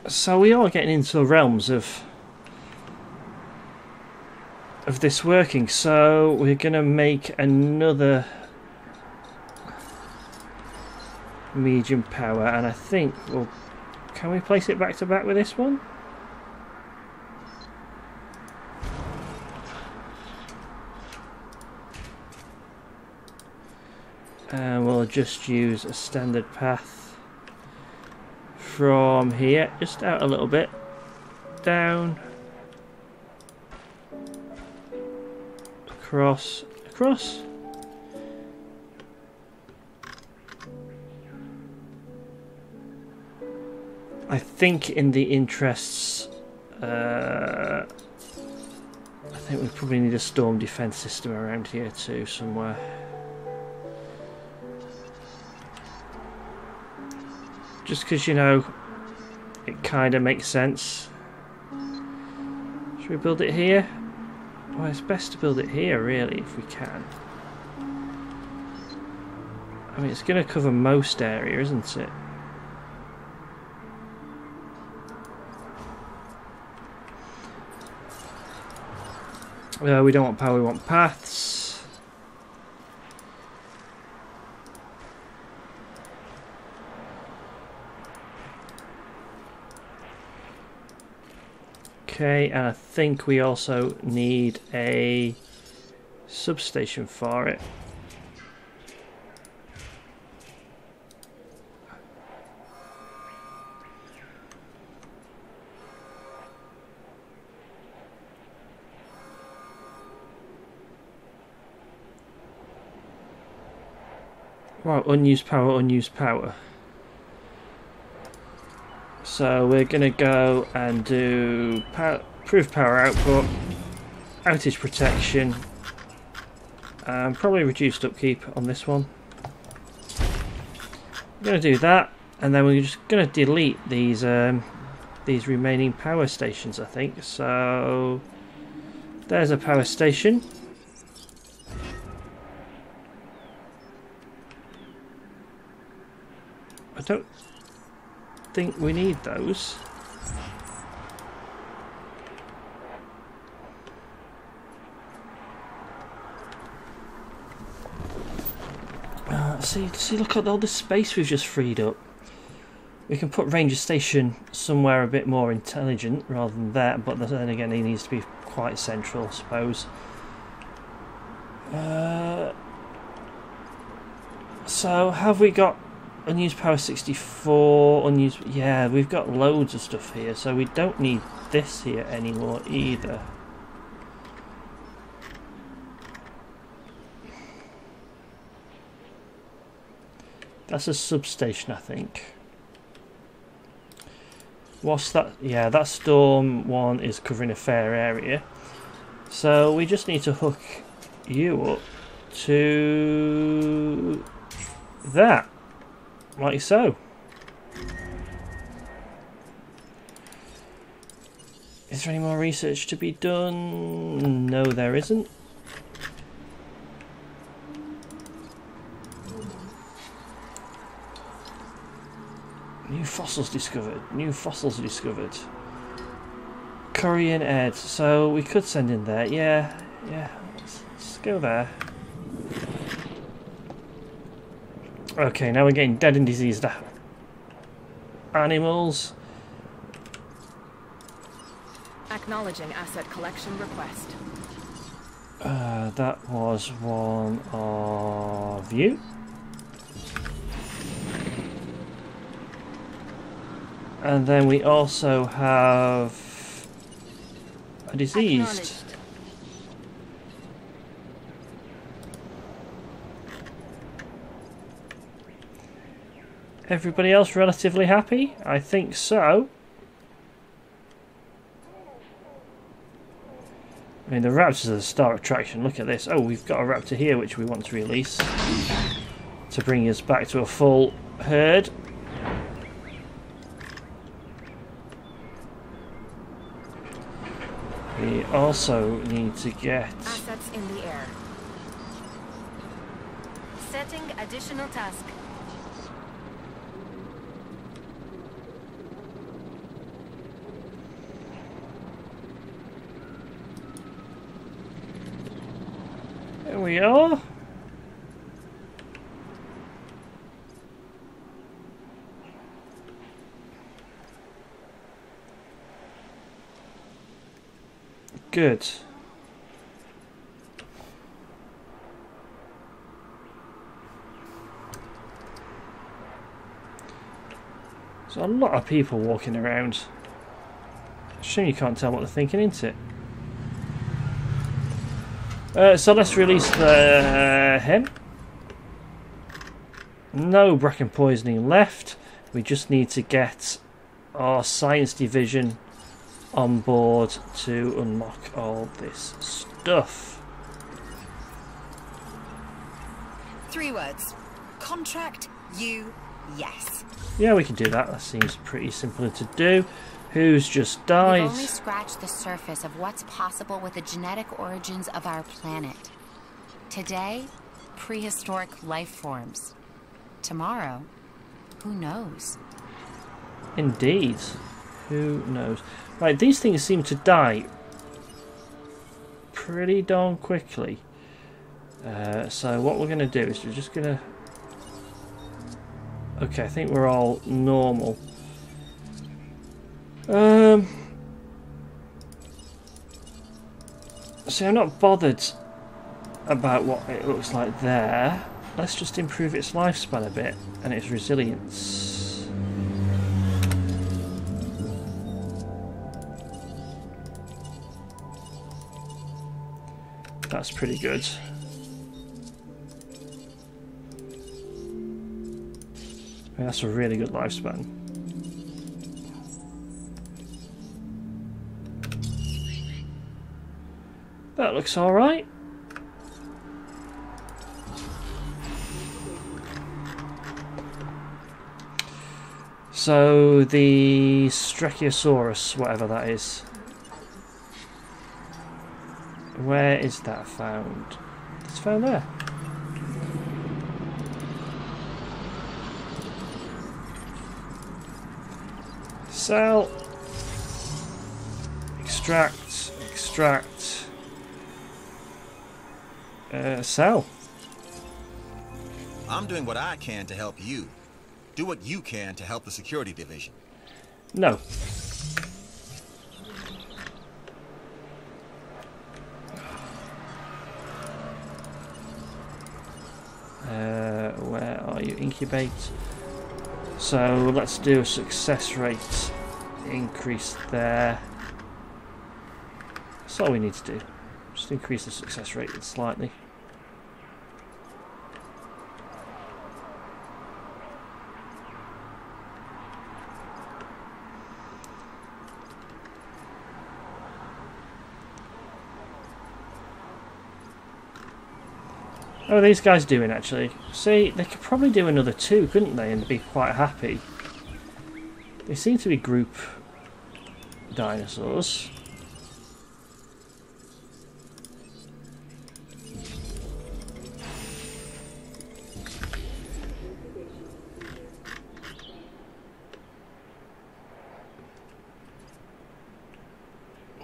So we are getting into the realms of this working. So we're going to make another medium power, and I think we'll. Can we place it back to back with this one? And we'll just use a standard path from here, just out a little bit, down, across, across. I think in the interests, I think we probably need a storm defense system around here too, somewhere. Just because, you know, it kind of makes sense. Should we build it here? Well, it's best to build it here, really, if we can. I mean, it's going to cover most area, isn't it? We don't want power, we want paths. Okay, and I think we also need a substation for it. Wow, unused power, unused power. So we're going to go and do proof power output, outage protection, and probably reduced upkeep on this one. We're going to do that, and then we're just going to delete these remaining power stations, I think. So there's a power station. I don't think we need those. See, look at all the space we've just freed up. We can put Ranger Station somewhere a bit more intelligent rather than that, but then again, he needs to be quite central, I suppose. So, have we got unused power 64, unused... Yeah, we've got loads of stuff here, so we don't need this here anymore either. That's a substation, I think. What's that? Yeah, that storm one is covering a fair area. So we just need to hook you up to that. Like so. Is there any more research to be done? No, there isn't. New fossils discovered. New fossils discovered. Korean Ed. So we could send in there. Yeah. Let's go there. Okay, now we're getting dead and diseased animals. Acknowledging asset collection request. That was one of you. And then we also have a diseased. Everybody else relatively happy? I think so. I mean, the raptors are the star attraction. Look at this. Oh, we've got a raptor here which we want to release to bring us back to a full herd. We also need to get assets in the air. Setting additional task. There we are. Good. There's a lot of people walking around. Shame you can't tell what they're thinking, isn't it? So let's release him. No bracken poisoning left. We just need to get our science division on board to unlock all this stuff. 3 words. Contract you yes. Yeah, we can do that. That seems pretty simple to do. Who's just died? We've only scratched the surface of what's possible with the genetic origins of our planet. Today, prehistoric life forms. Tomorrow, who knows? Indeed. Who knows? Right, these things seem to die pretty darn quickly. So what we're going to do is we're just going to... Okay, I think we're all normal. See, I'm not bothered about what it looks like there. Let's just improve its lifespan a bit and its resilience. That's pretty good. I mean, that's a really good lifespan. That looks alright. So the Strachiosaurus, whatever that is. Where is that found? It's found there. Sell. Extract. Extract. Sell. I'm doing what I can to help you. Do what you can to help the security division. No. Where are you? Incubate. So let's do a success rate increase there. That's all we need to do. Just increase the success rate slightly. How are these guys doing actually? See, they could probably do another 2, couldn't they, and be quite happy. They seem to be group dinosaurs.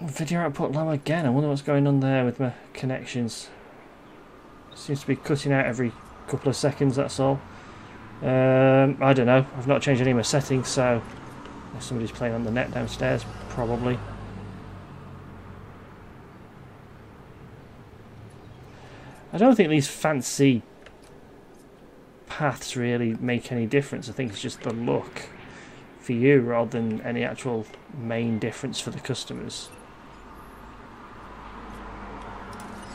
Video output low again. I wonder what's going on there with my connections. Seems to be cutting out every couple of seconds, that's all. I don't know. I've not changed any of my settings, so if somebody's playing on the net downstairs, probably. I don't think these fancy paths really make any difference. I think it's just the look. for you rather than any actual main difference for the customers.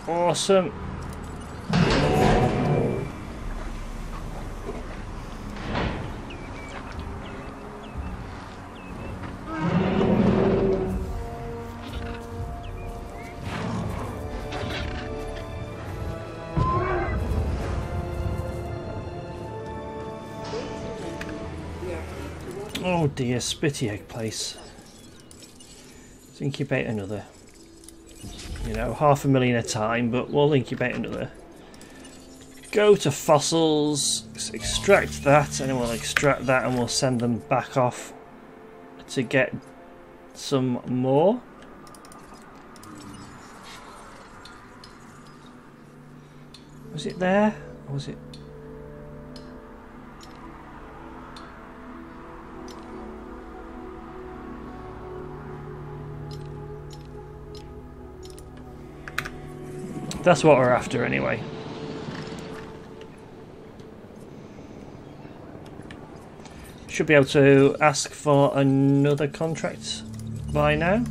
Awesome. Oh dear, spitty egg place. Let's incubate another. You know, 500,000 a time, but we'll incubate another. Go to fossils, extract that, and then we'll extract that and we'll send them back off to get some more. Was it there? Or was it? That's what we're after anyway. Should be able to ask for another contract by now.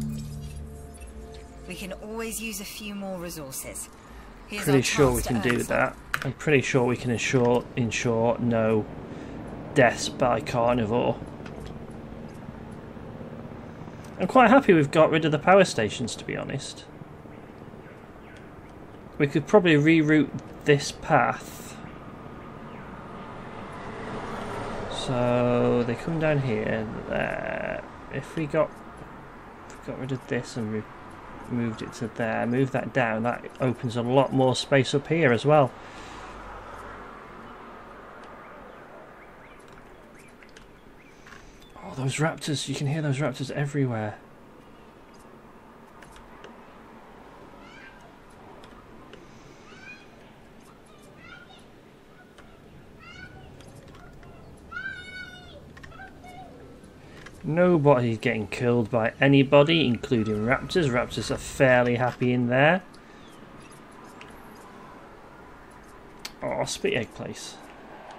We can always use a few more resources. Here's Pretty our sure we chance can to do earn some. that. I'm pretty sure we can ensure no deaths by carnivore. I'm quite happy we've got rid of the power stations, to be honest. We could probably reroute this path. So they come down here. There. If we got rid of this and moved it to there, move that down, that opens a lot more space up here as well. Oh, those raptors, you can hear those raptors everywhere. Nobody's getting killed by anybody, including raptors. Raptors are fairly happy in there. Oh, spit egg place.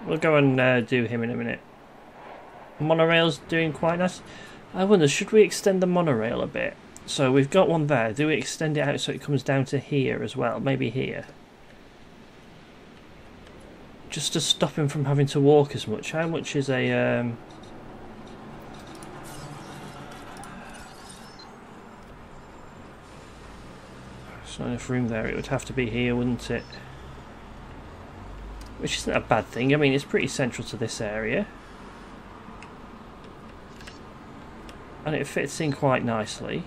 We'll go and do him in a minute. Monorail's doing quite nice. I wonder, should we extend the monorail a bit? So we've got one there. Do we extend it out so it comes down to here as well? Maybe here. Just to stop him from having to walk as much. How much is a... There's not enough room there. It would have to be here, wouldn't it? Which isn't a bad thing. I mean, it's pretty central to this area. And it fits in quite nicely.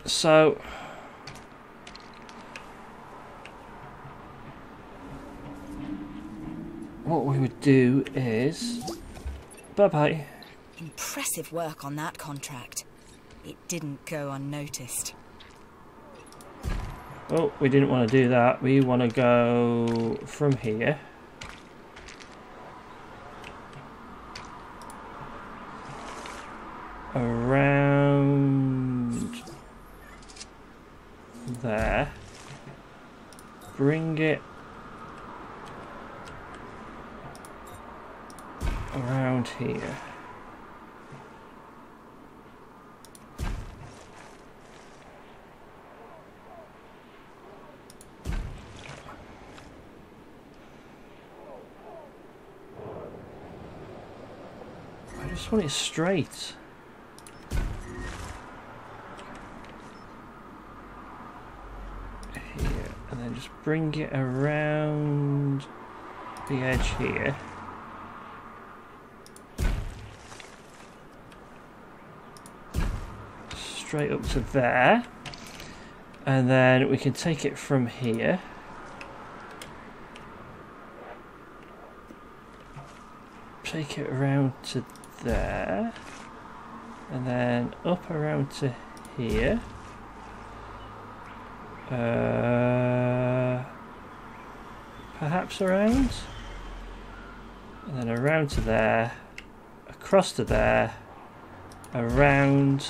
So what we would do is bye-bye. Impressive work on that contract. It didn't go unnoticed. Oh, we didn't want to do that. We want to go from here. Around there. Bring it around here. I just want it straight. Here, and then just bring it around the edge here. Straight up to there. And then we can take it from here. Take it around to there. And then up around to here. Perhaps around. And then around to there. Across to there. Around.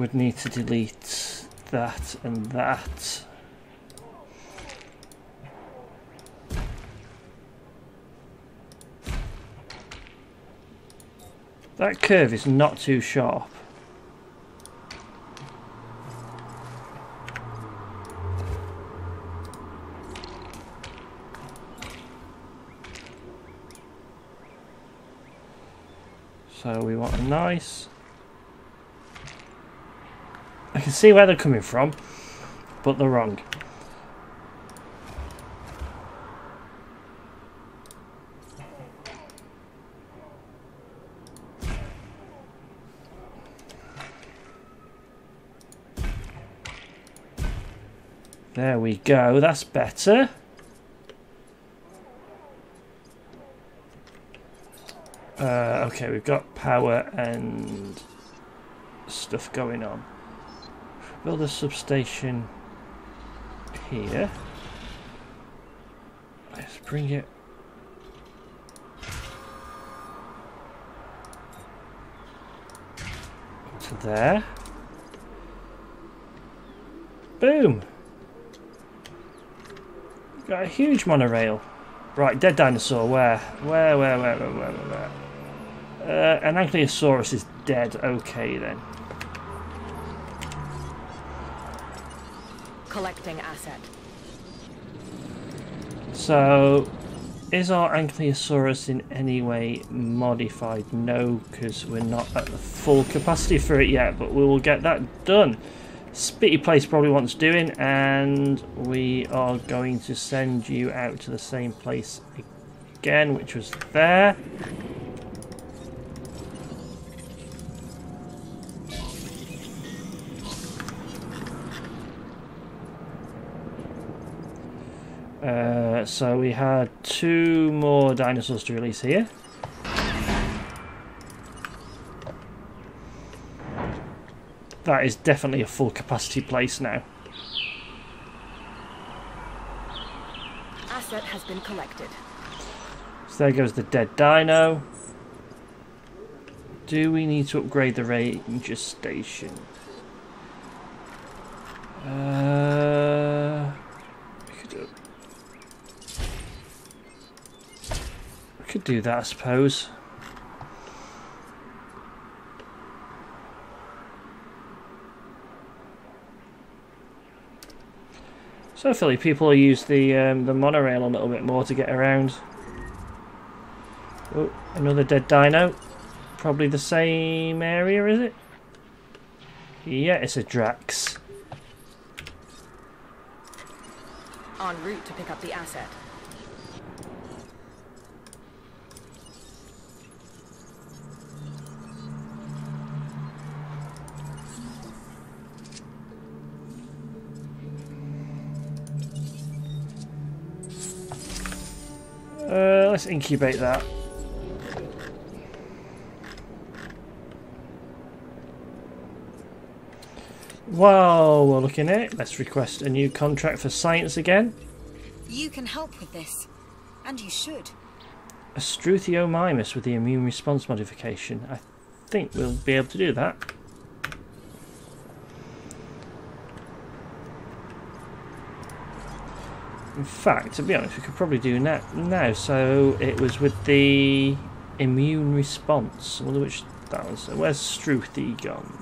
would need to delete that and that. That curve is not too sharp. So we want a nice... I can see where they're coming from, but they're wrong. There we go, that's better. Okay, we've got power and stuff going on. Build a substation here. Let's bring it to there. Boom! Got a huge monorail. Right, dead dinosaur, where? Where? An Ankylosaurus is dead, okay then. Collecting asset. So, is our Ankylosaurus in any way modified? No, because we're not at the full capacity for it yet, but we will get that done. Spitty Place probably wants doing, and we are going to send you out to the same place again, which was there. So we had 2 more dinosaurs to release here. That is definitely a full capacity place now. Asset has been collected. So there goes the dead dino. Do we need to upgrade the ranger station? We could do that, I suppose. So hopefully people will use the monorail a little bit more to get around. Oh, another dead dino. Probably the same area, is it? Yeah, it's a Drax. En route to pick up the asset. Let's incubate that. While we're looking at it, let's request a new contract for science again. You can help with this, and you should. A Struthiomimus with the immune response modification. I think we'll be able to do that. In fact, to be honest, we could probably do that now. So it was with the immune response. I wonder which that was. Where's Struthy gone?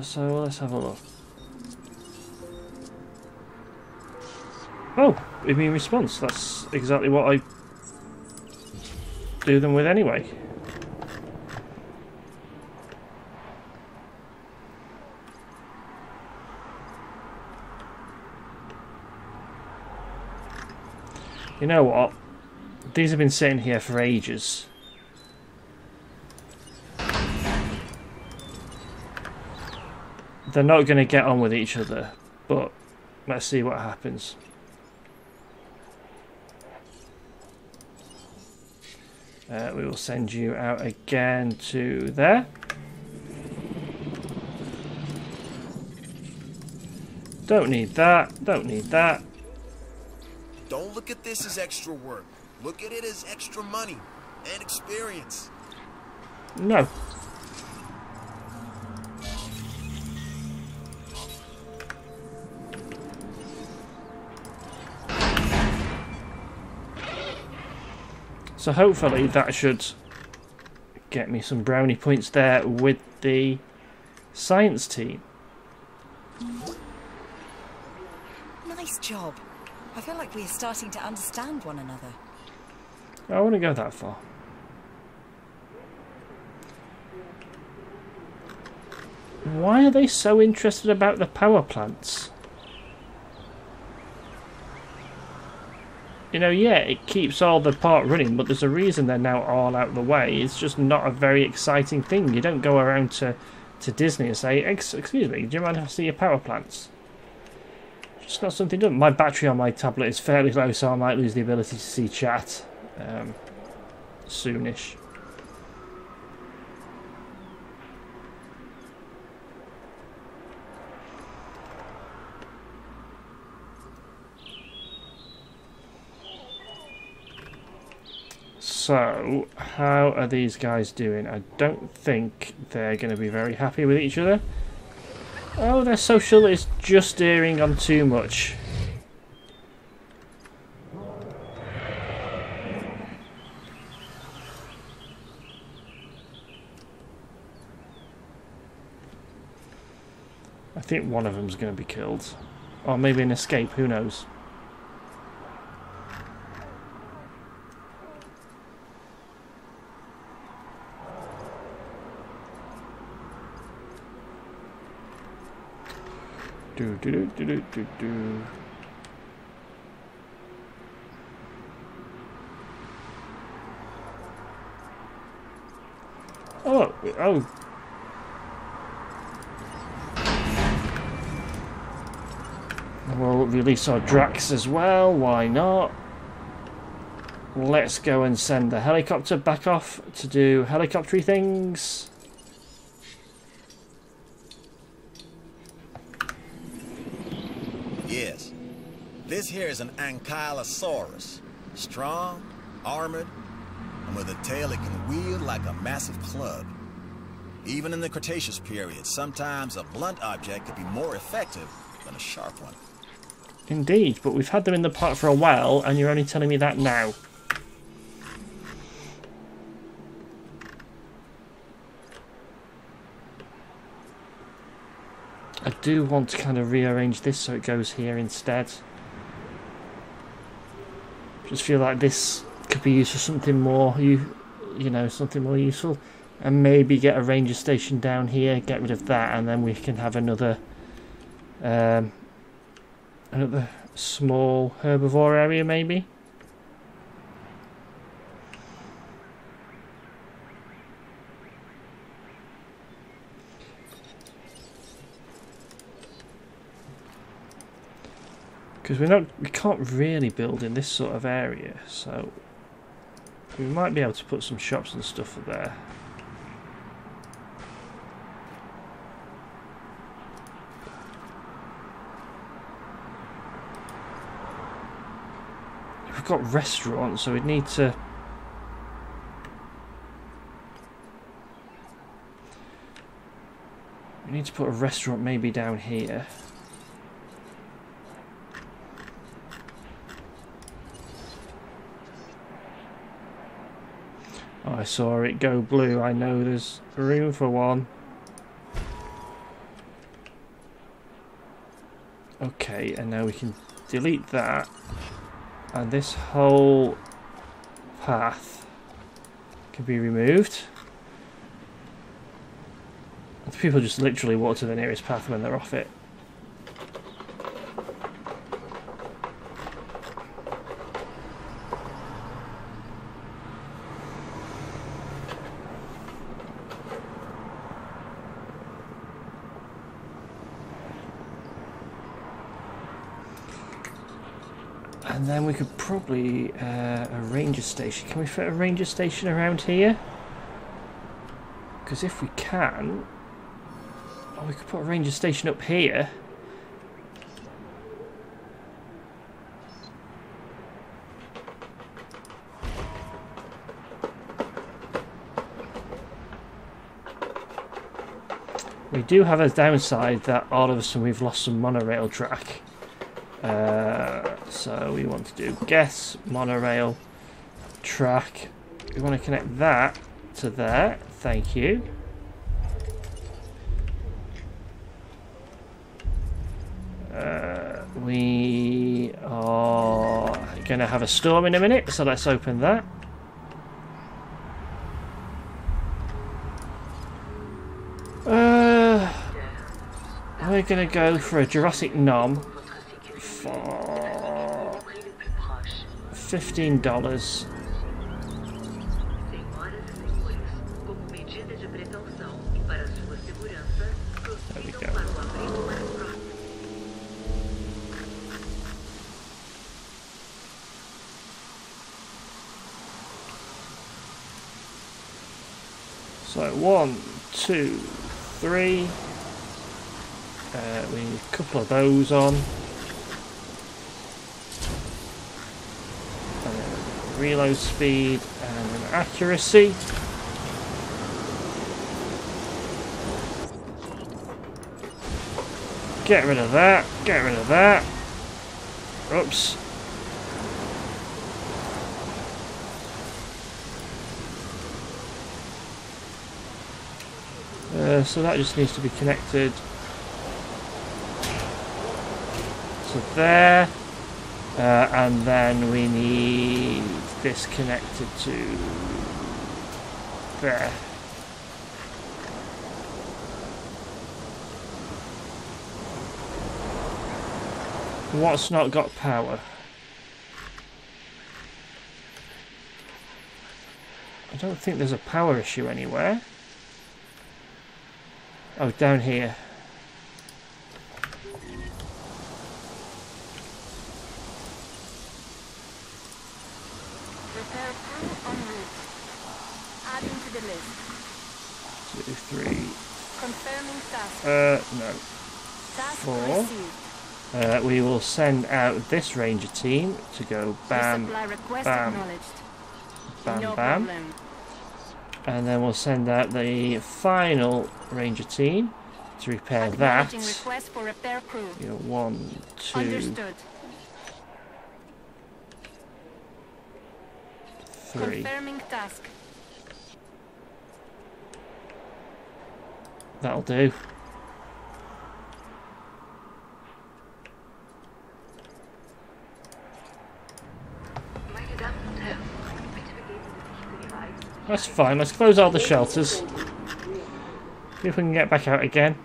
So let's have a look. Oh, immune response. That's exactly what I do them with anyway. You know what? These have been sitting here for ages. They're not going to get on with each other, but let's see what happens. We will send you out again to there. Don't need that, don't need that. Don't look at this as extra work. Look at it as extra money. and experience. No. So hopefully that should get me some brownie points there with the science team. Nice job. I feel like we are starting to understand one another. I wouldn't go that far. Why are they so interested about the power plants? You know, yeah, it keeps all the part running, but there's a reason they're now all out of the way. It's just not a very exciting thing. You don't go around to Disney and say, excuse me, do you mind if I see your power plants? Just not something done. My battery on my tablet is fairly low, so I might lose the ability to see chat soonish. So, how are these guys doing? I don't think they're going to be very happy with each other. Oh, their social is just steering on too much. I think one of them's going to be killed. Or maybe an escape, who knows. Do. Oh. We'll release our Drax as well, why not? Let's go and send the helicopter back off to do helicoptery things. Yes. This here is an ankylosaurus. Strong, armored, and with a tail it can wield like a massive club. Even in the Cretaceous period, sometimes a blunt object could be more effective than a sharp one. Indeed, but we've had them in the park for a while, and you're only telling me that now. I do want to kind of rearrange this so it goes here instead. Just feel like this could be used for something more, you know, something more useful. And maybe get a ranger station down here, get rid of that, and then we can have another small herbivore area maybe. Because we can't really build in this sort of area, so we might be able to put some shops and stuff there. We've got restaurants, so we'd need to put a restaurant maybe down here. Oh, I saw it go blue. I know there's room for one. Okay, and now we can delete that. And this whole path can be removed. People just literally walk to the nearest path when they're off it. And then we could probably a ranger station. Can we fit a ranger station around here? Because if we can, oh, we could put a ranger station up here. We do have a downside that all of a sudden we've lost some monorail track. So we want to do guess monorail track. We want to connect that to there. Thank you. We are going to have a storm in a minute, so let's open that. We're going to go for a Jurassic nom for $15. There we go. So 1, 2, 3. We need a couple of those on. Reload speed and an accuracy. Get rid of that. Get rid of that. Oops. So that just needs to be connected to there, and then we need this connected to there. What's not got power? I don't think there's a power issue anywhere. Oh, down here. Repair crew en route. Adding to the list. 2, 3. Confirming task. No. Task 4. received. We will send out this ranger team to go bam, Resupply request bam, acknowledged. bam, No bam. problem. And then we'll send out the final ranger team to repair that. Acknowledging request for repair crew. 1, 2, Understood. 3. Confirming task. That'll do. That's fine, let's close all the shelters. See if we can get back out again.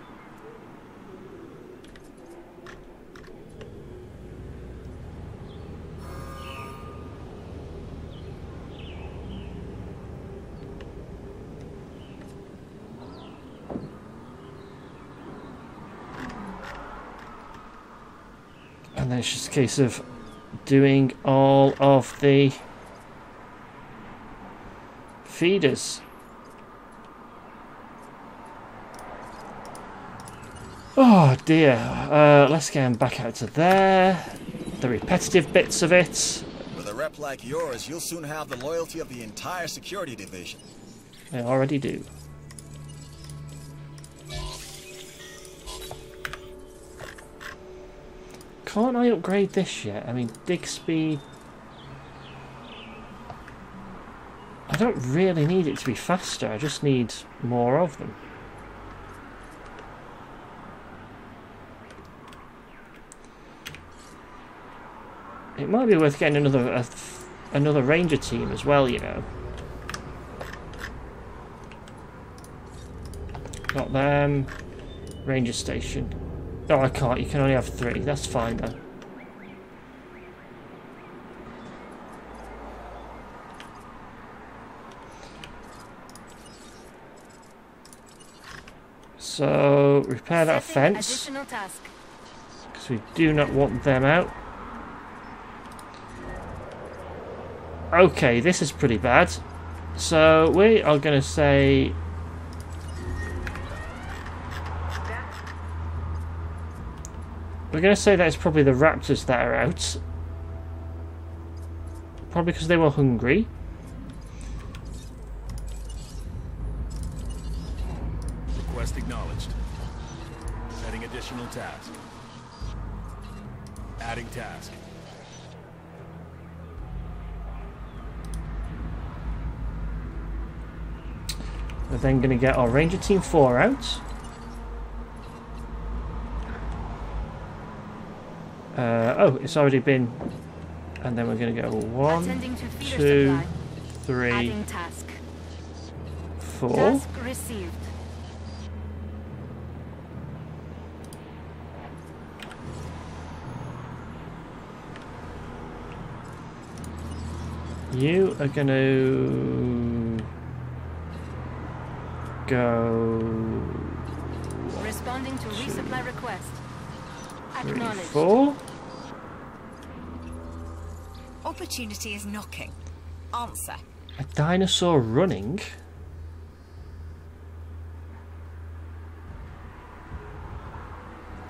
And then it's just a case of doing all of the feeders. Oh dear. Let's get them back out to there. The repetitive bits of it. With a rep like yours, you'll soon have the loyalty of the entire security division. They already do. Can't I upgrade this yet? I mean, dig speed. I don't really need it to be faster, I just need more of them. It might be worth getting another ranger team as well, you know. Got them. Ranger station. No, I can't, you can only have 3, that's fine though. So, repair that fence, because we do not want them out. Okay, this is pretty bad. So, we are going to say... We're going to say that it's probably the raptors that are out. Probably because they were hungry. Request acknowledged. Adding additional task. Adding task. We're then going to get our Ranger Team 4 out. Oh, it's already been... And then we're going to go 1, 2, 3, Adding task. 4. Task received. You are going to go Responding to resupply request. 3, Acknowledged. 4. Opportunity is knocking. Answer. A dinosaur running.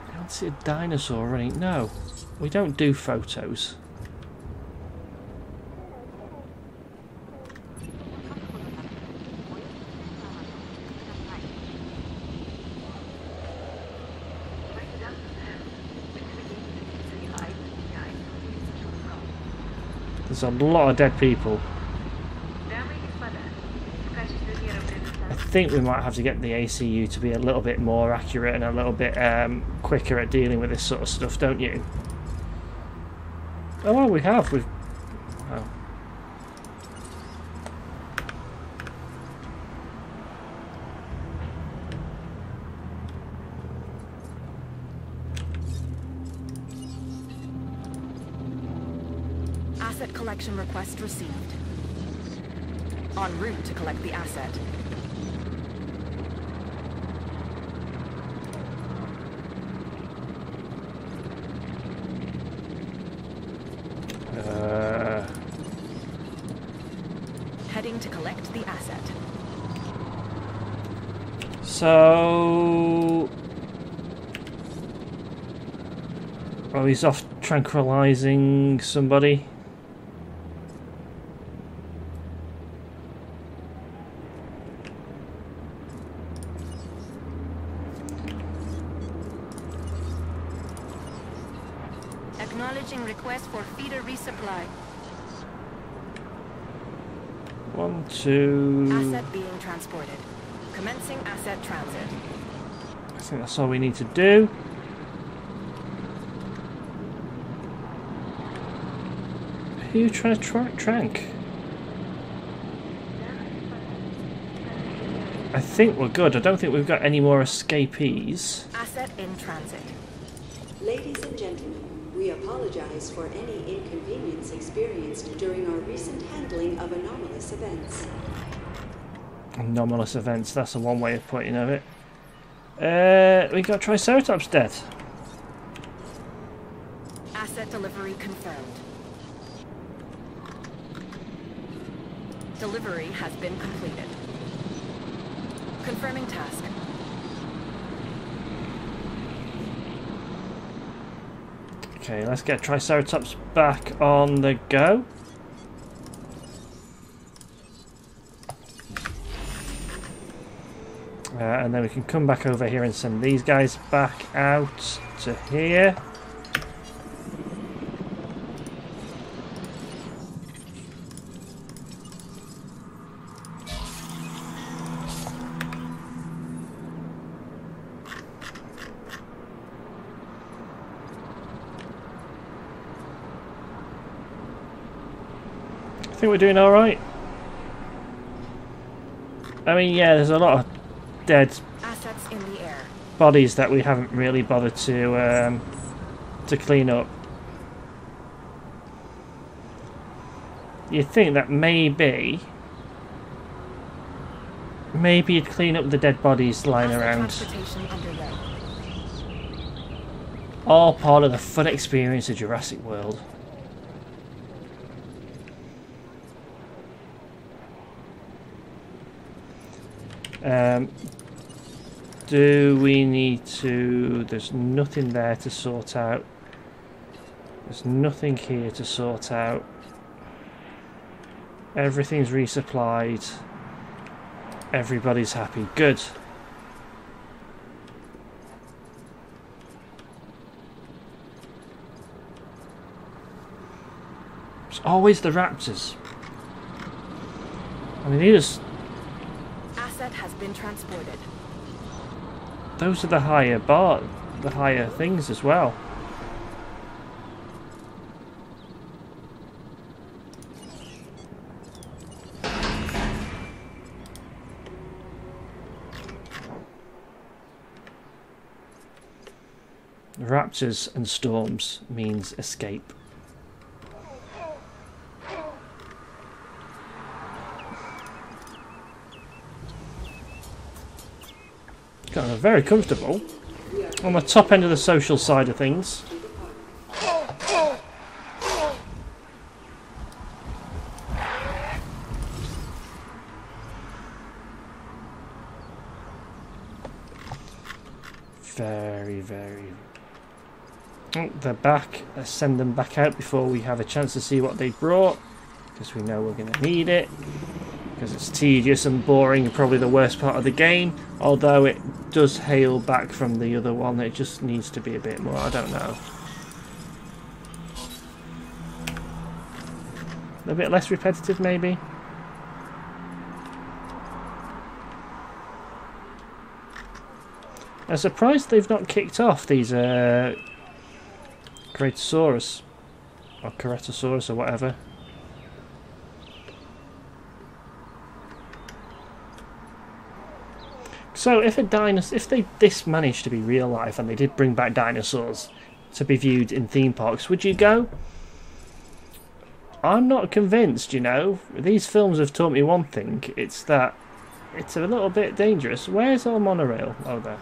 I don't see a dinosaur running. No, we don't do photos. There's a lot of dead people. I think we might have to get the ACU to be a little bit more accurate and a little bit quicker at dealing with this sort of stuff, don't you? Oh well, we have. We've... Oh. Asset collection request received. En route to collect the asset. Heading to collect the asset. So... Oh, he's off tranquilizing somebody. Acknowledging request for feeder resupply. 1, 2... Asset being transported. Commencing asset transit. I think that's all we need to do. Who are you trying to trank? I think we're good. I don't think we've got any more escapees. Asset in transit. Ladies and gentlemen, we apologize for any inconvenience experienced during our recent handling of anomalous events. Anomalous events, that's a one way of putting it. We got Triceratops dead. Asset delivery confirmed. Delivery has been completed. Confirming task. Okay, let's get Triceratops back on the go. And then we can come back over here and send these guys back out to here. I think we're doing alright. I mean, yeah, there's a lot of dead Assets in the air. bodies that we haven't really bothered to clean up. You'd think that maybe you'd clean up the dead bodies lying Asset around. transportation underway. All part of the fun experience of Jurassic World. Do we need to... There's nothing there to sort out. There's nothing here to sort out. Everything's resupplied. Everybody's happy. Good. Always the raptors. I mean, Asset has been transported. those are the higher things as well. Raptors and storms means escape. Kind of very comfortable on the top end of the social side of things. Very. Oh, they're back. Let's send them back out before we have a chance to see what they brought, because we know we're going to need it. Because it's tedious and boring and probably the worst part of the game, although it does hail back from the other one. It just needs to be a bit more, I don't know. A bit less repetitive maybe. I'm surprised they've not kicked off these Cratosaurus or Ceratosaurus or whatever. So if this managed to be real life and they did bring back dinosaurs to be viewed in theme parks, would you go? I'm not convinced, you know. These films have taught me one thing. It's that it's a little bit dangerous. Where's our monorail? Oh, there.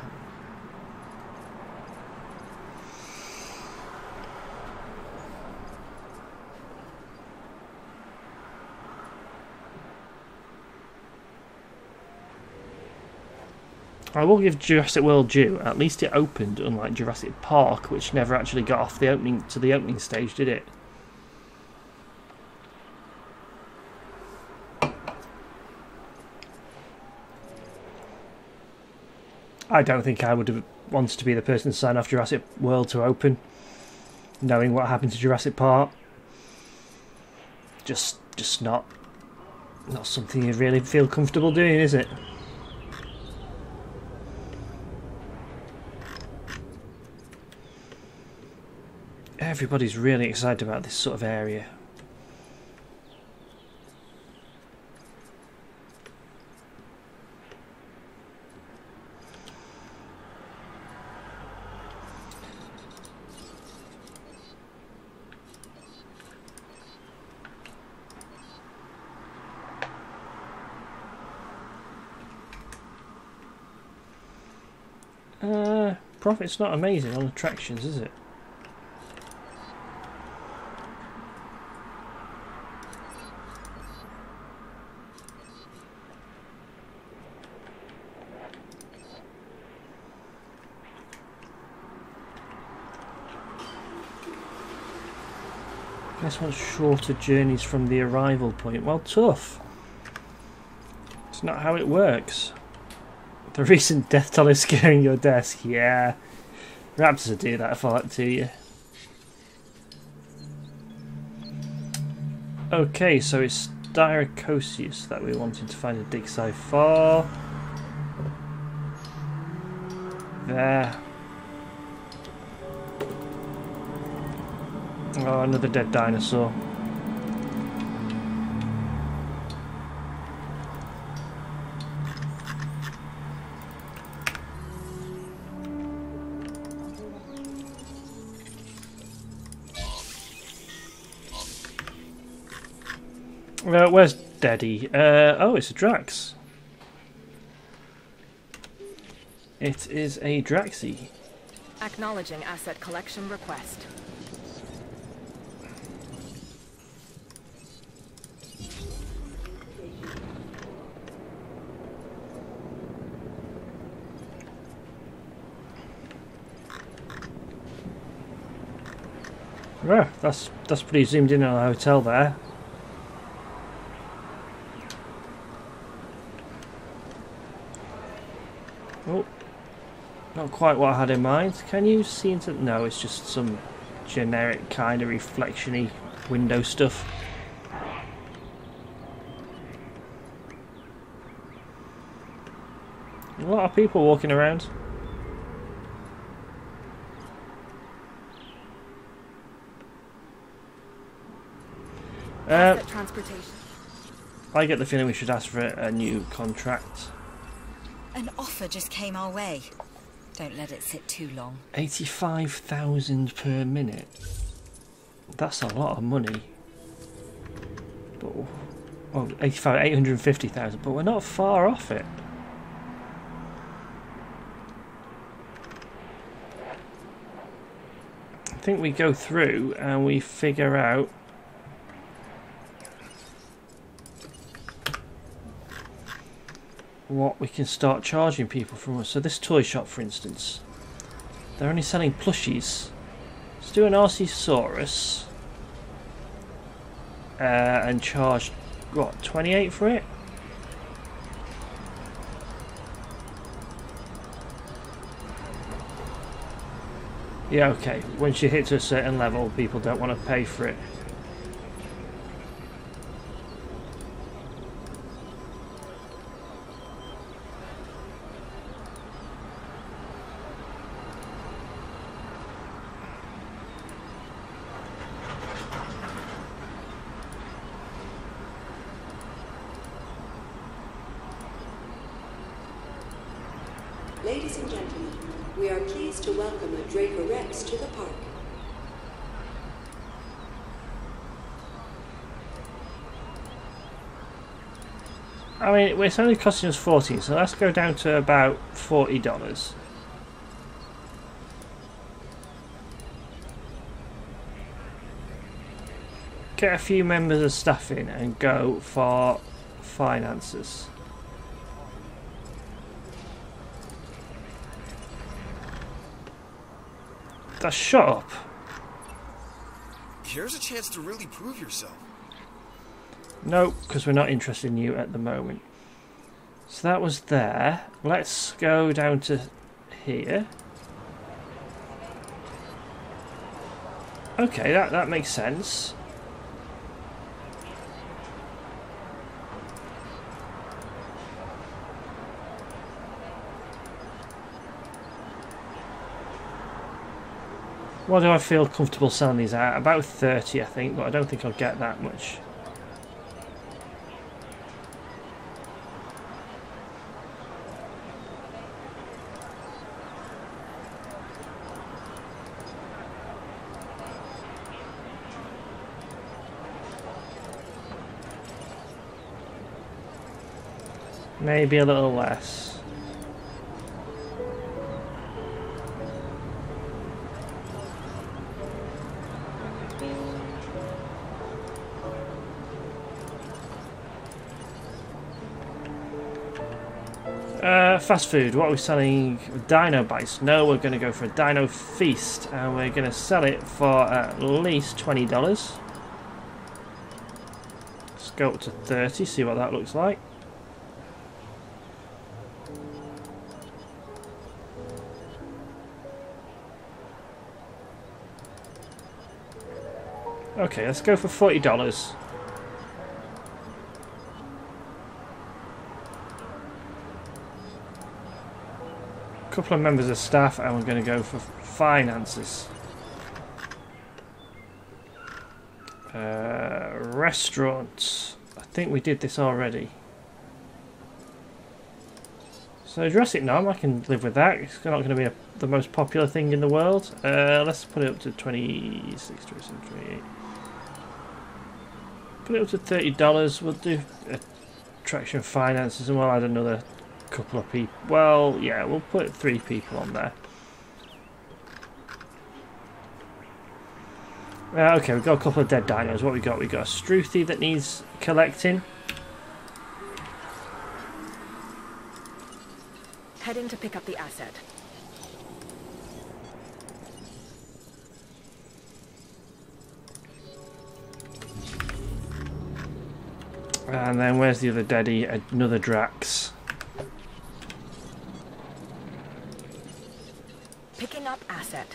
I will give Jurassic World due. At least it opened, unlike Jurassic Park, which never actually got off the opening stage, did it? I don't think I would have wanted to be the person to sign off Jurassic World to open, knowing what happened to Jurassic Park. Just not something you really feel comfortable doing, is it? Everybody's really excited about this sort of area. Profit's not amazing on attractions, is it? Guess what's shorter journeys from the arrival point? Well, tough. It's not how it works. The recent death toll is scaring your desk. Yeah. Raptors will do that for that to you. Okay, so it's Styracosaurus that we wanted to find a dig so far. There. Oh, another dead dinosaur. Where's Daddy? Oh, it's a Drax. It is a Draxie. Acknowledging asset collection request. Yeah, that's pretty zoomed in on a hotel there. Oh, not quite what I had in mind. Can you see into... No, it's just some generic kind of reflection-y window stuff. A lot of people walking around. Transportation. I get the feeling we should ask for a new contract. An offer just came our way. Don't let it sit too long. 85,000 per minute. That's a lot of money. But, well, 850,000, but we're not far off it. I think we go through and we figure out what we can start charging people from. So this toy shop, for instance, they're only selling plushies. Let's do an Arcesaurus and charge, what, 28 for it? Yeah, okay. Once you hit to a certain level, people don't want to pay for it. Ladies and gentlemen, we are pleased to welcome a Draco Rex to the park. I mean, it's only costing us 14, so let's go down to about $40. Get a few members of staff in and go for finances. Shut up. Here's a chance to really prove yourself. No, because we're not interested in you at the moment. So that was there. Let's go down to here. Okay, that makes sense. What do I feel comfortable selling these at? About 30, I think, but I don't think I'll get that much. Maybe a little less. Fast food, what are we selling? Dino Bites. No, we're going to go for a Dino Feast and we're going to sell it for at least $20. Let's go up to 30, see what that looks like. Okay, let's go for $40. Couple of members of staff and we're going to go for finances. Restaurants. I think we did this already. So Jurassic Nom, I can live with that. It's not going to be the most popular thing in the world. Let's put it up to 26, 27, 28. Put it up to $30. We'll do attraction finances and we'll add another couple of people. Well, yeah, we'll put 3 people on there. Okay, we've got a couple of dead dinos. What we got? We got a Struthi that needs collecting. Heading to pick up the asset. And then where's the other Daddy? Another Drax. Picking up asset.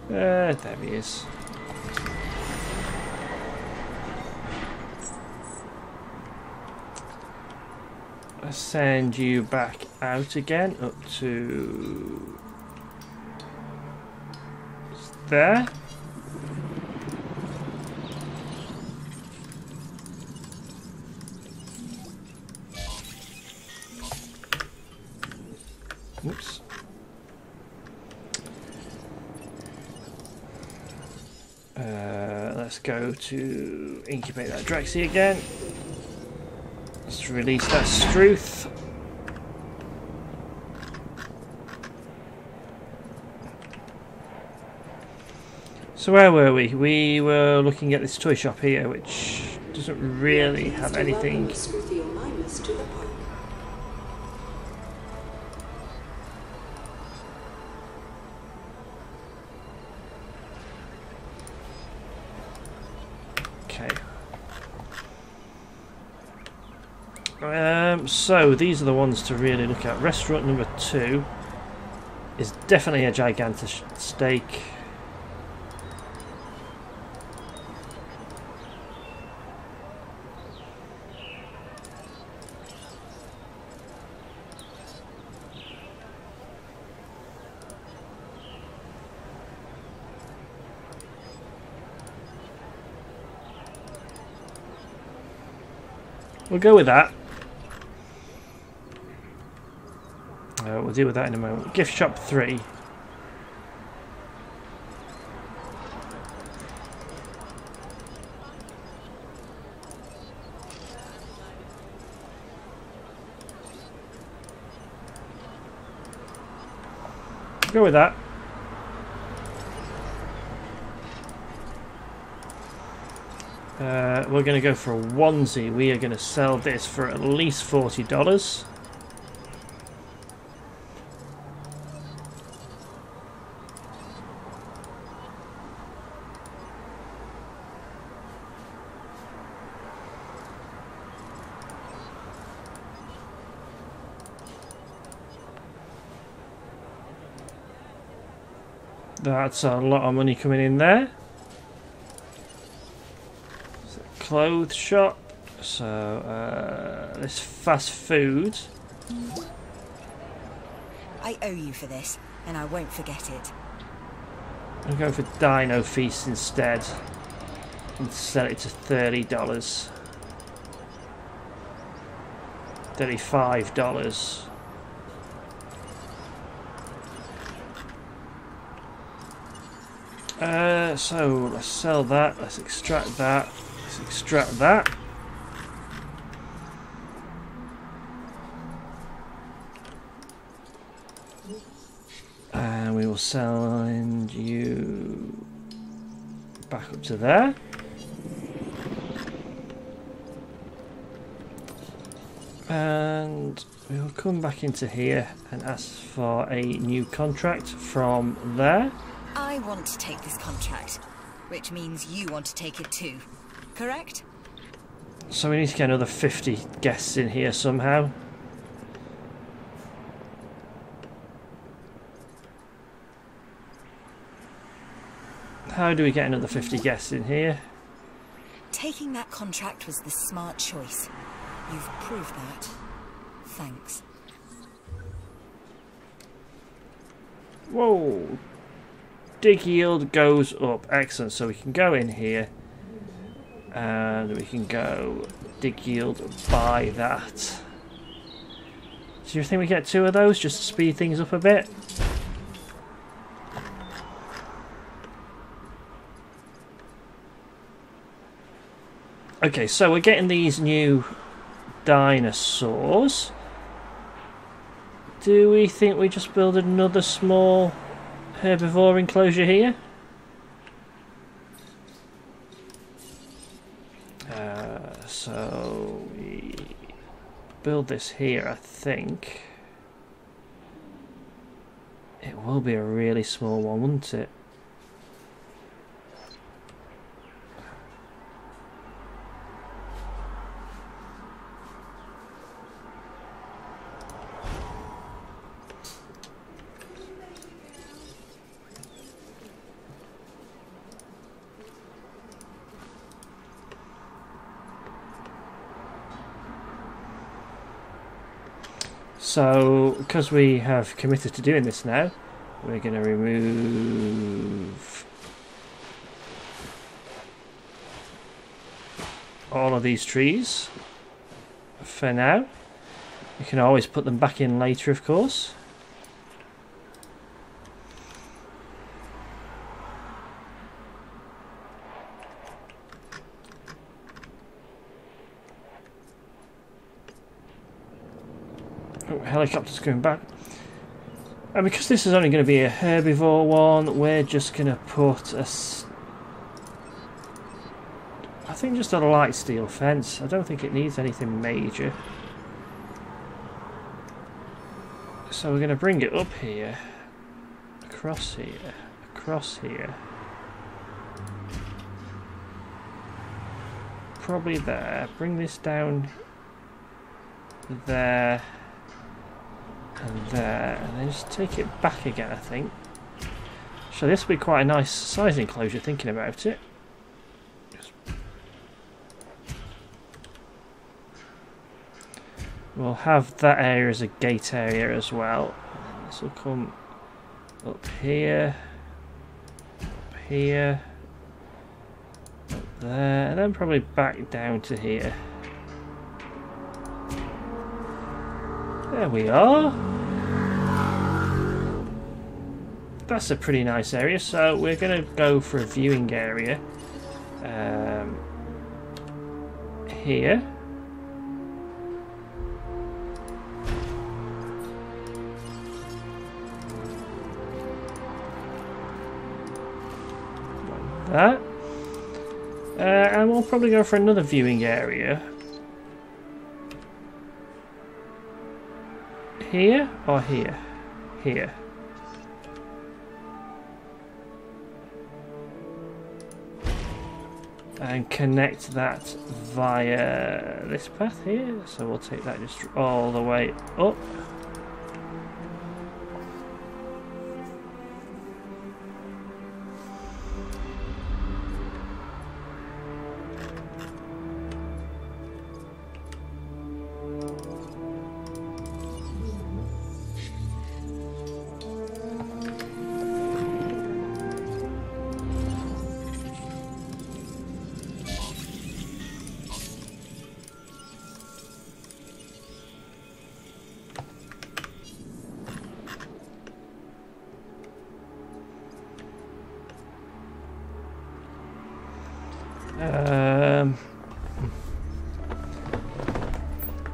There he is. send you back out again up to there. Oops. Let's go to incubate that Draxi again. Let's release that Struth. So where were we? We were looking at this toy shop here, which doesn't really have anything. So these are the ones to really look at. Restaurant number 2 is definitely a gigantic steak. We'll go with that. We'll deal with that in a moment. Gift shop 3. Go with that. We're going to go for a onesie. We are going to sell this for at least $40. That's a lot of money coming in there. It's a clothes shop. So this fast food. I owe you for this, and I won't forget it. I'll go for Dino Feast instead and sell it to $30. $35. So let's sell that, let's extract that, let's extract that. And we will send you back up to there. And we'll come back into here and ask for a new contract from there. I want to take this contract, which means you want to take it too, correct? So we need to get another 50 guests in here somehow. How do we get another 50 guests in here? Taking that contract was the smart choice. You've proved that. Thanks. Whoa! Dig yield goes up. Excellent. So we can go in here and we can go dig yield by that. Do you think we get 2 of those just to speed things up a bit? Okay, so we're getting these new dinosaurs. Do we think we just build another small herbivore enclosure here? So we build this here, I think. It will be a really small one, won't it? So, because we have committed to doing this now, we're going to remove all of these trees for now. You can always put them back in later, of course. Oh, helicopter's coming back. And because this is only going to be a herbivore one, we're just going to put I think just a light steel fence. I don't think it needs anything major. So we're going to bring it up here, across here, across here. Probably there. Bring this down there and there, and then just take it back again, I think. So this will be quite a nice size enclosure, thinking about it. We'll have that area as a gate area as well. This will come up here, up here, up there, and then probably back down to here. There we are. That's a pretty nice area, so we're going to go for a viewing area here. That. And we'll probably go for another viewing area. Here or here? Here. And connect that via this path here. So we'll take that just all the way up.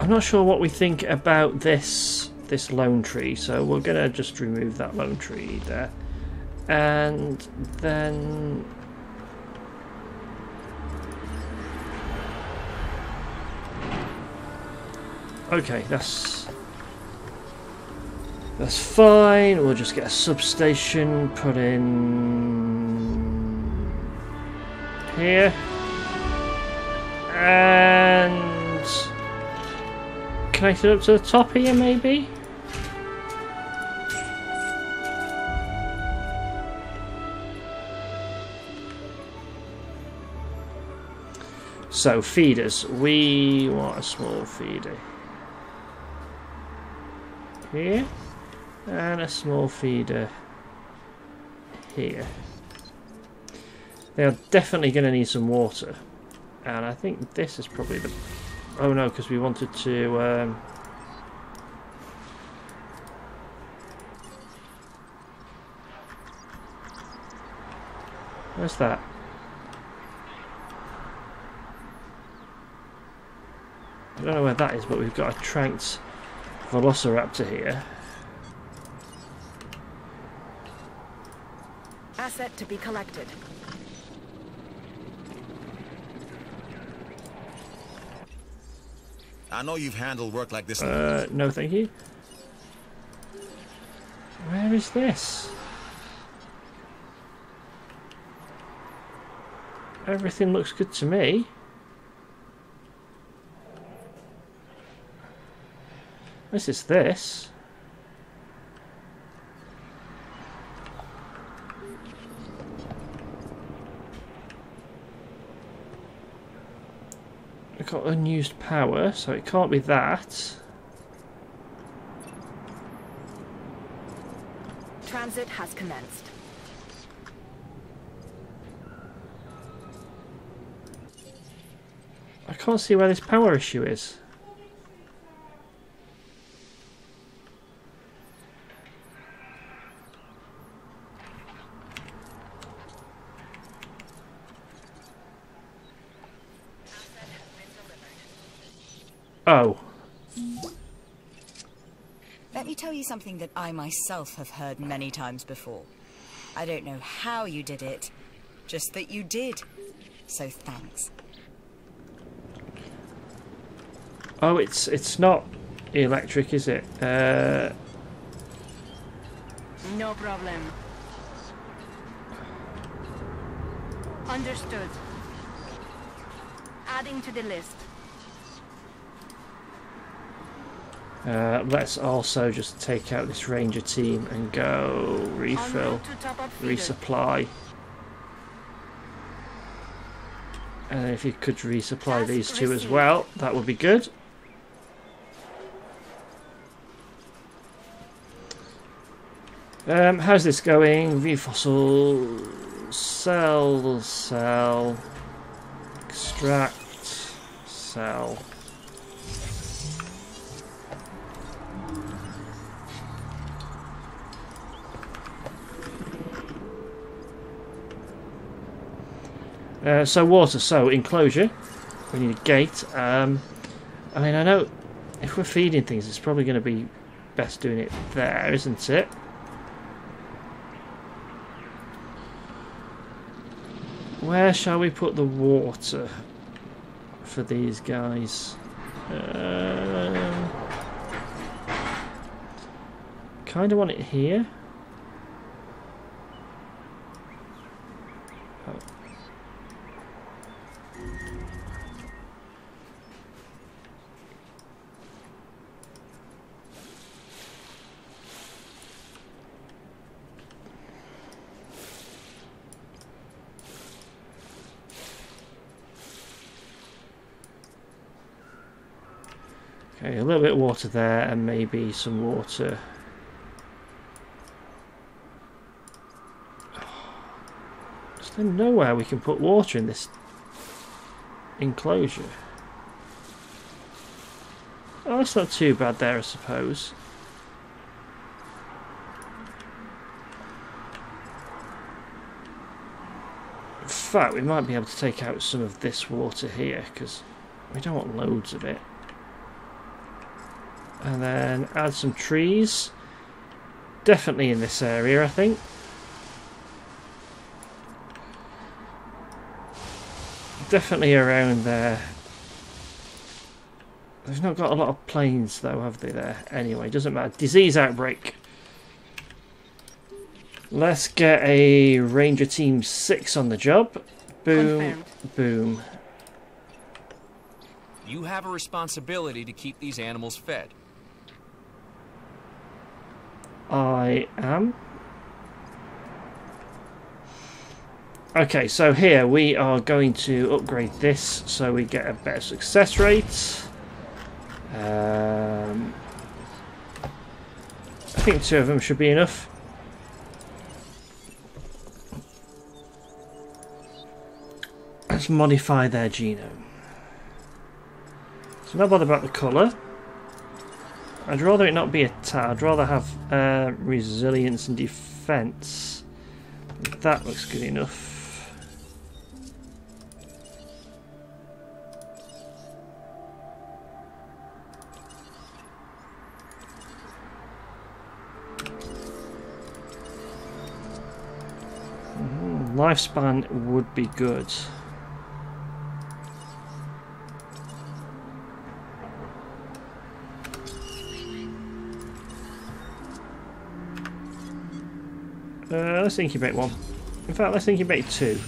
I'm not sure what we think about this lone tree, so we're gonna just remove that lone tree there, and then okay, that's fine. We'll just get a substation put in here and connect it up to the top here, maybe. So feeders, we want a small feeder here and a small feeder here. They are definitely going to need some water, and I think this is probably the... Oh no, because we wanted to where's that? I don't know where that is, but we've got a tranked velociraptor here. Asset to be collected. I know you've handled work like this. No thank you. Where is this? Everything looks good to me. This is this. We've got unused power, so it can't be that. Transit has commenced. I can't see where this power issue is. Oh. Let me tell you something that I myself have heard many times before. I don't know how you did it, just that you did. So thanks. Oh, it's not electric, is it? No problem. Understood. Adding to the list. Let's also just take out this ranger team and go refill, resupply. And if you could resupply these two as well, that would be good. How's this going? Refossil, sell, extract, sell. So water, so enclosure. We need a gate. I mean, I know if we're feeding things, it's probably going to be best doing it there, isn't it? Where shall we put the water for these guys? Kind of want it here. Okay, a little bit of water there and maybe some water. Is there nowhere we can put water in this enclosure? Oh, that's not too bad there, I suppose. In fact, we might be able to take out some of this water here because we don't want loads of it. And then add some trees. Definitely in this area, I think. Definitely around there. They've not got a lot of planes though, have they there? Anyway, doesn't matter. Disease outbreak. Let's get a Ranger Team 6 on the job. Boom, Confirmed. boom. You have a responsibility to keep these animals fed. I am. Okay, so here we are going to upgrade this so we get a better success rate. I think 2 of them should be enough. Let's modify their genome. So not bothered about the colour. I'd rather it not be a tat. I'd rather have resilience and defence. That looks good enough. Lifespan would be good. Let's incubate 1. In fact, let's incubate 2.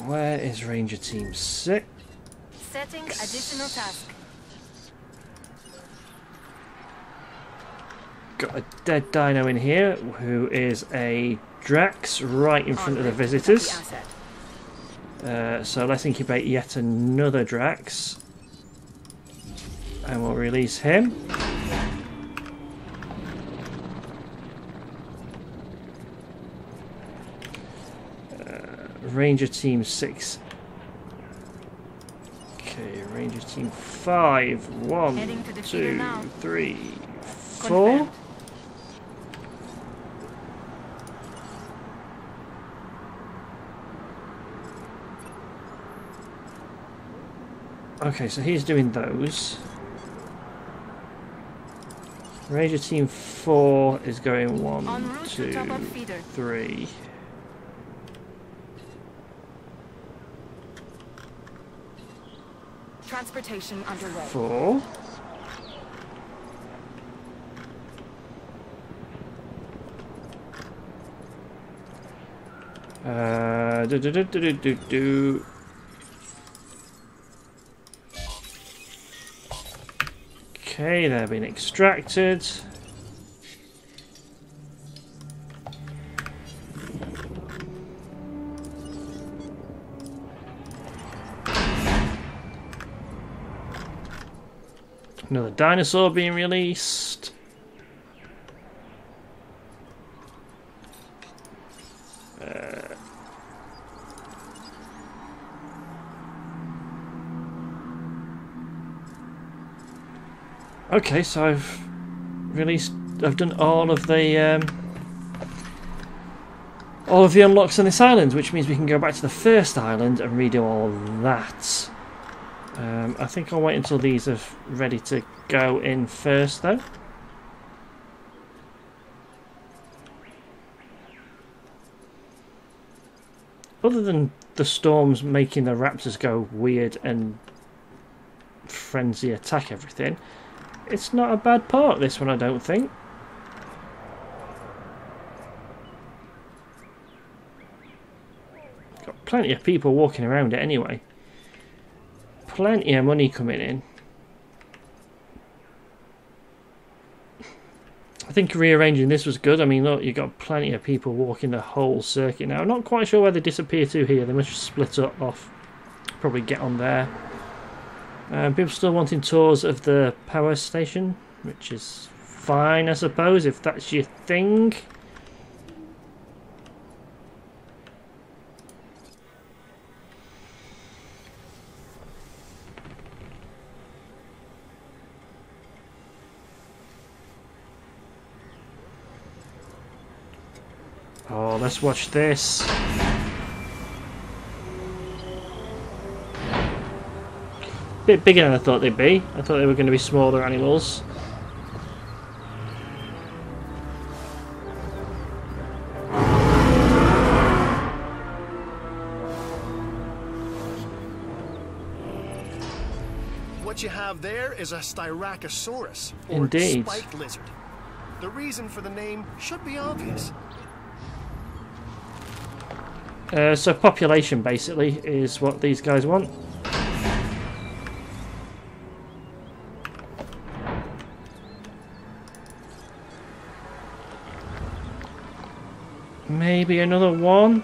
Where is Ranger Team 6? Setting additional task. Got a dead dino in here who is a Drax right in front of the visitors. So let's incubate yet another Drax. And we'll release him. Ranger Team 6. Okay, Ranger Team 5. 1, 2, 3, 4. Okay, so he's doing those. Ranger Team 4 is going 1, 2, 3. Transportation underway. 4. Okay, they're being extracted. Another dinosaur being released. Okay, so I've done all of the unlocks on this island, which means we can go back to the first island and redo all of that. I think I'll wait until these are ready to go in first, though. Other than the storms making the raptors go weird and frenzy attack everything, it's not a bad part, this one, I don't think. Got plenty of people walking around it anyway. Plenty of money coming in. I think rearranging this was good. I mean, look, you've got plenty of people walking the whole circuit now. I'm not quite sure where they disappear to here. They must just split up off. Probably get on there. People still wanting tours of the power station, which is fine, I suppose, if that's your thing. Oh, let's watch this. Bit bigger than I thought they'd be. I thought they were going to be smaller animals. What you have there is a Styracosaurus, or Indeed. spiked lizard. The reason for the name should be obvious. So population basically is what these guys want. Maybe another one.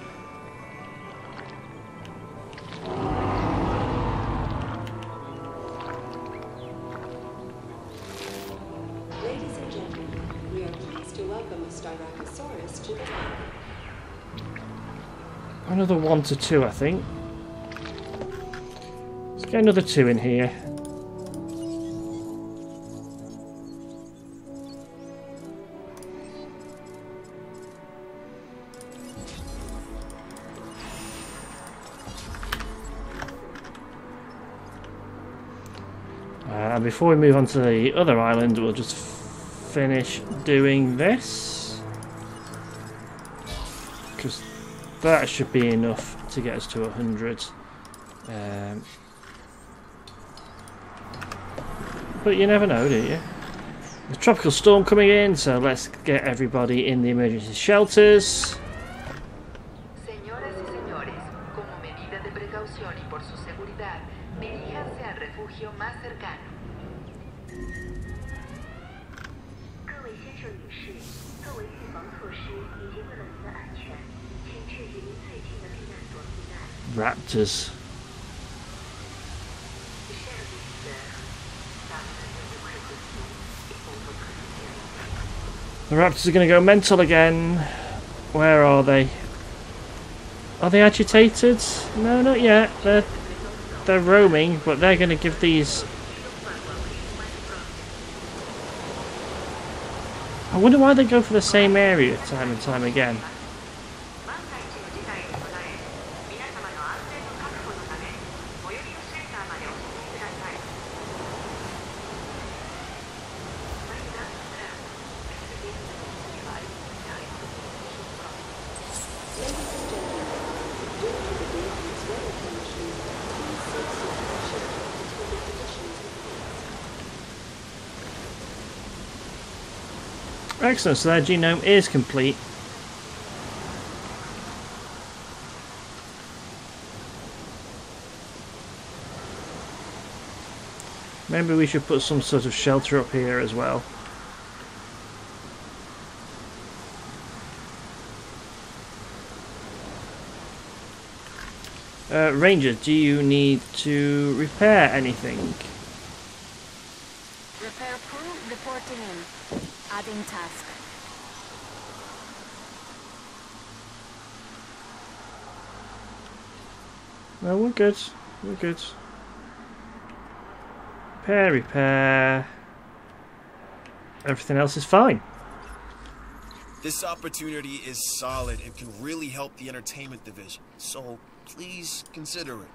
Ladies and gentlemen, we are pleased to welcome a Styracosaurus to the island. Another 1 to 2, I think. Let's get another 2 in here. And before we move on to the other island, we'll just finish doing this. Because that should be enough to get us to 100. But you never know, do you? The tropical storm coming in, so let's get everybody in the emergency shelters. Señoras y señores, como medida de precaución y por su seguridad, diríjanse al refugio más cercano. 各位先生女士，作为预防措施以及为了您的安全，请去离您最近的避难所避难。 Raptors. Chers visiteurs, dames et The raptors are going to go mental again. Where are they? Are they agitated? No, not yet. They're roaming, but they're going to give these... I wonder why they go for the same area time and time again. Excellent, so their genome is complete. Maybe we should put some sort of shelter up here as well. Ranger, do you need to repair anything? Repair crew reporting in. Adding task. No, we're good. We're good. Repair. Everything else is fine. This opportunity is solid and can really help the entertainment division, so please consider it.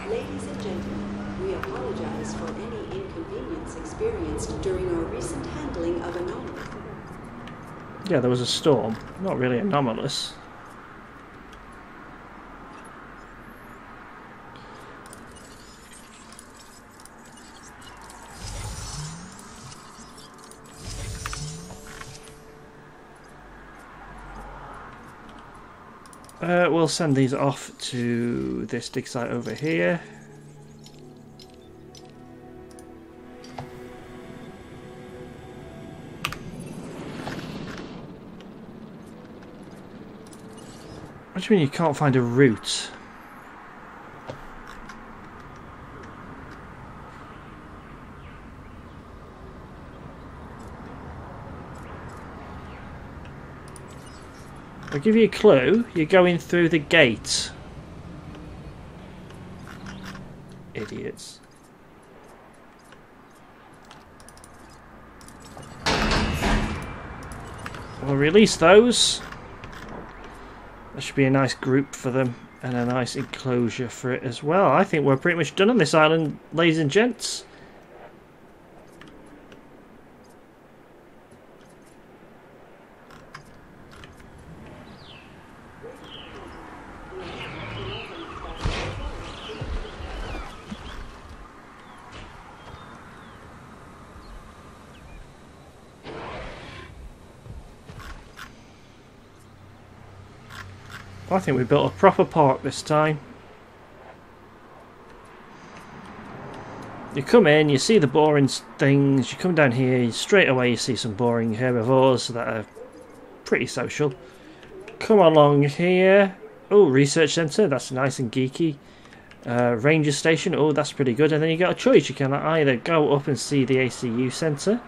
Ladies and gentlemen, we apologize for any inconvenience experienced during our recent handling of anomaly. Yeah, there was a storm. Not really anomalous. We'll send these off to this dig site over here. What do you mean you can't find a route? I'll give you a clue. You're going through the gate. Idiots. We'll release those. That should be a nice group for them and a nice enclosure for it as well. I think we're pretty much done on this island, ladies and gents. I think we built a proper park this time. You come in, you see the boring things, you come down here, straight away you see some boring herbivores that are pretty social. Come along here. Oh, research centre, that's nice and geeky. Ranger station, oh, that's pretty good. And then you got a choice, you can either go up and see the ACU centre,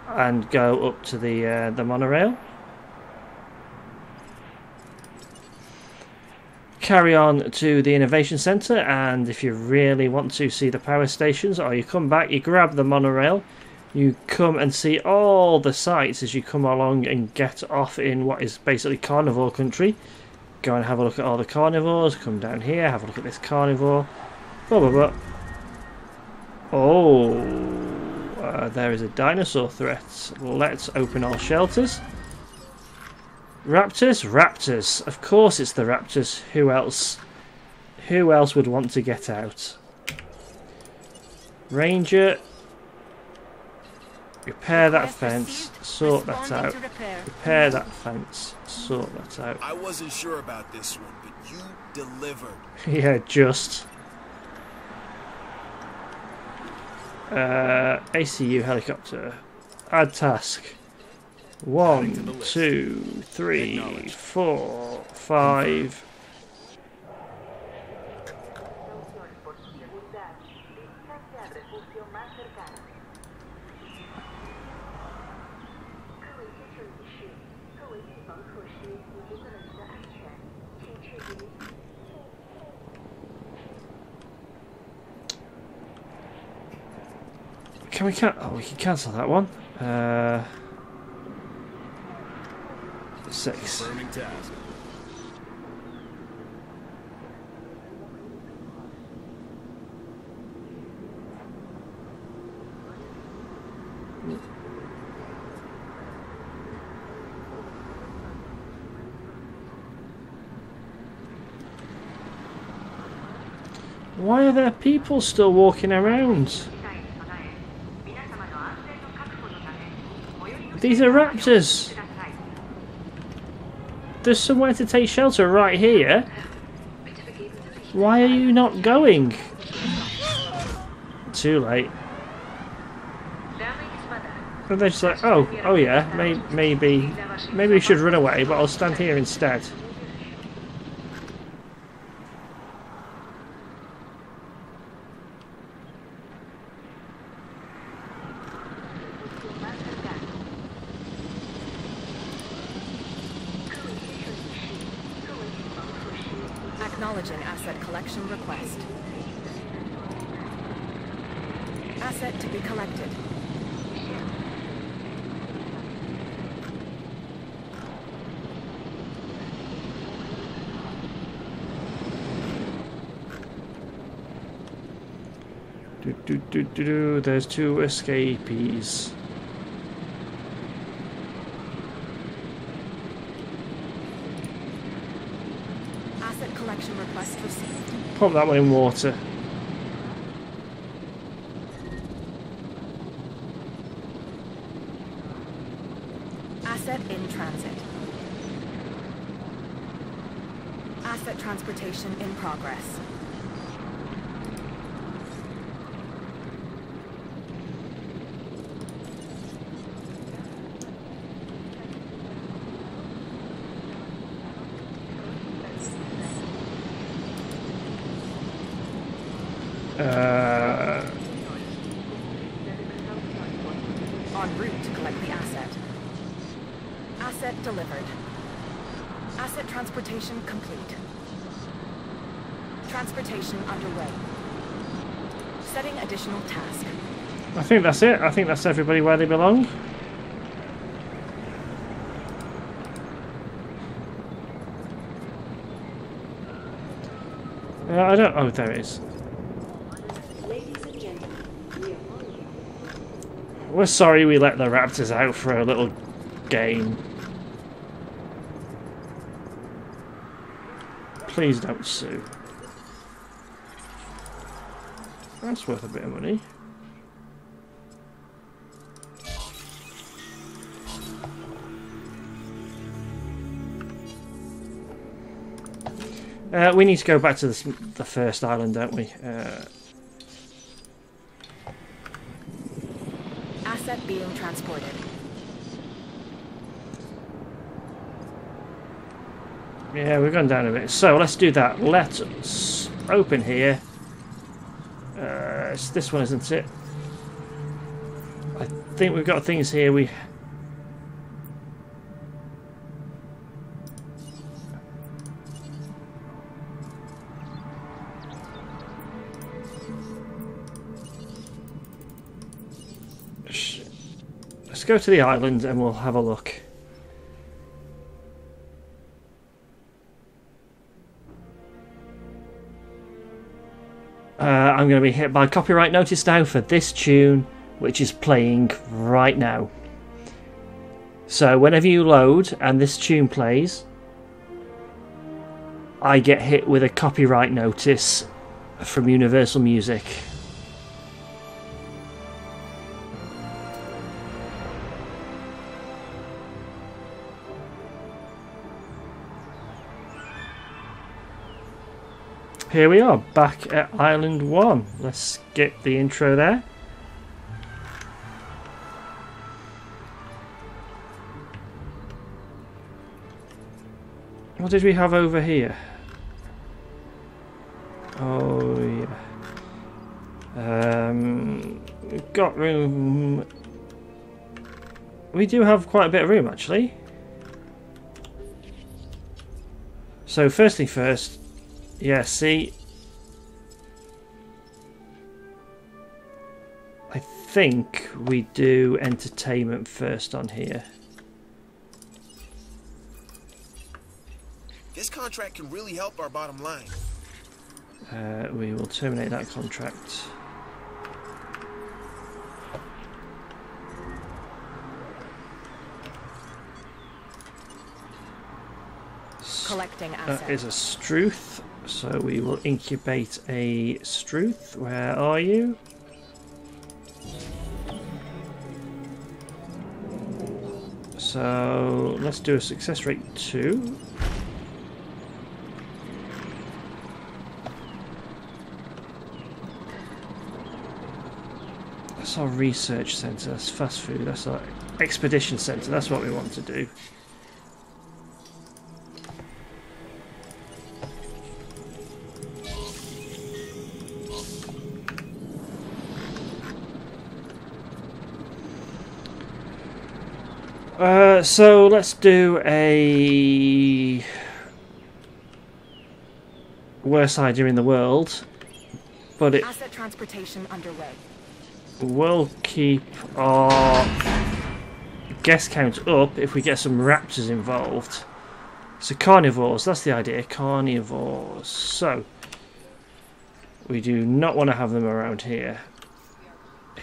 and go up to the monorail. Carry on to the Innovation Centre, and if you really want to see the power stations, or you come back, you grab the monorail, you come and see all the sights as you come along and get off in what is basically carnivore country. Go and have a look at all the carnivores, come down here, have a look at this carnivore, blah blah blah. Oh, there is a dinosaur threat. Let's open all shelters. Raptors? Raptors. Of course it's the raptors. Who else? Who else would want to get out? Ranger. Repair that fence. Sort that out. Repair that fence. Sort that out. I wasn't sure about this one, but you delivered. Yeah, just. ACU helicopter. Add task. 1, 2, 3, 4, 5. Can we we can cancel that one. 6. Confirming task. Why are there people still walking around? These are raptors. There's somewhere to take shelter right here. Why are you not going? Too late. And they're just like, oh yeah, maybe we should run away, but I'll stand here instead. Acknowledging asset collection request. Asset to be collected. There's 2 escapees. Asset collection request received. Pop that one in water. Asset in transit. Asset transportation in progress. En route to collect the asset. Asset delivered. Asset transportation complete. Transportation underway. Setting additional task. I think that's it. I think that's everybody where they belong. I don't... Oh, there it is. We're sorry we let the raptors out for a little game. Please don't sue. That's worth a bit of money. We need to go back to the first island, don't we? Asset being transported. Yeah, we've gone down a bit. So let's do that. Let's open here. It's this one, isn't it? I think we've got things here. Let's go to the island and we'll have a look. I'm going to be hit by copyright notice now for this tune, which is playing right now. So whenever you load and this tune plays, I get hit with a copyright notice from Universal Music. Here we are, back at Island 1. Let's get the intro there. What did we have over here? Oh yeah. We've got room. We do have quite a bit of room actually. So first thing first. Yeah, see, I think we do entertainment first on here. This contract can really help our bottom line. We will terminate that contract. Collecting assets. That is a Struth, so we will incubate a Struth. Where are you? So let's do a success rate 2. That's our research centre, that's fast food, that's our expedition centre, that's what we want to do. So let's do a worst idea in the world, but it Asset transportation underway. will keep our guest count up if we get some raptors involved. So carnivores, that's the idea, carnivores. So we do not want to have them around here.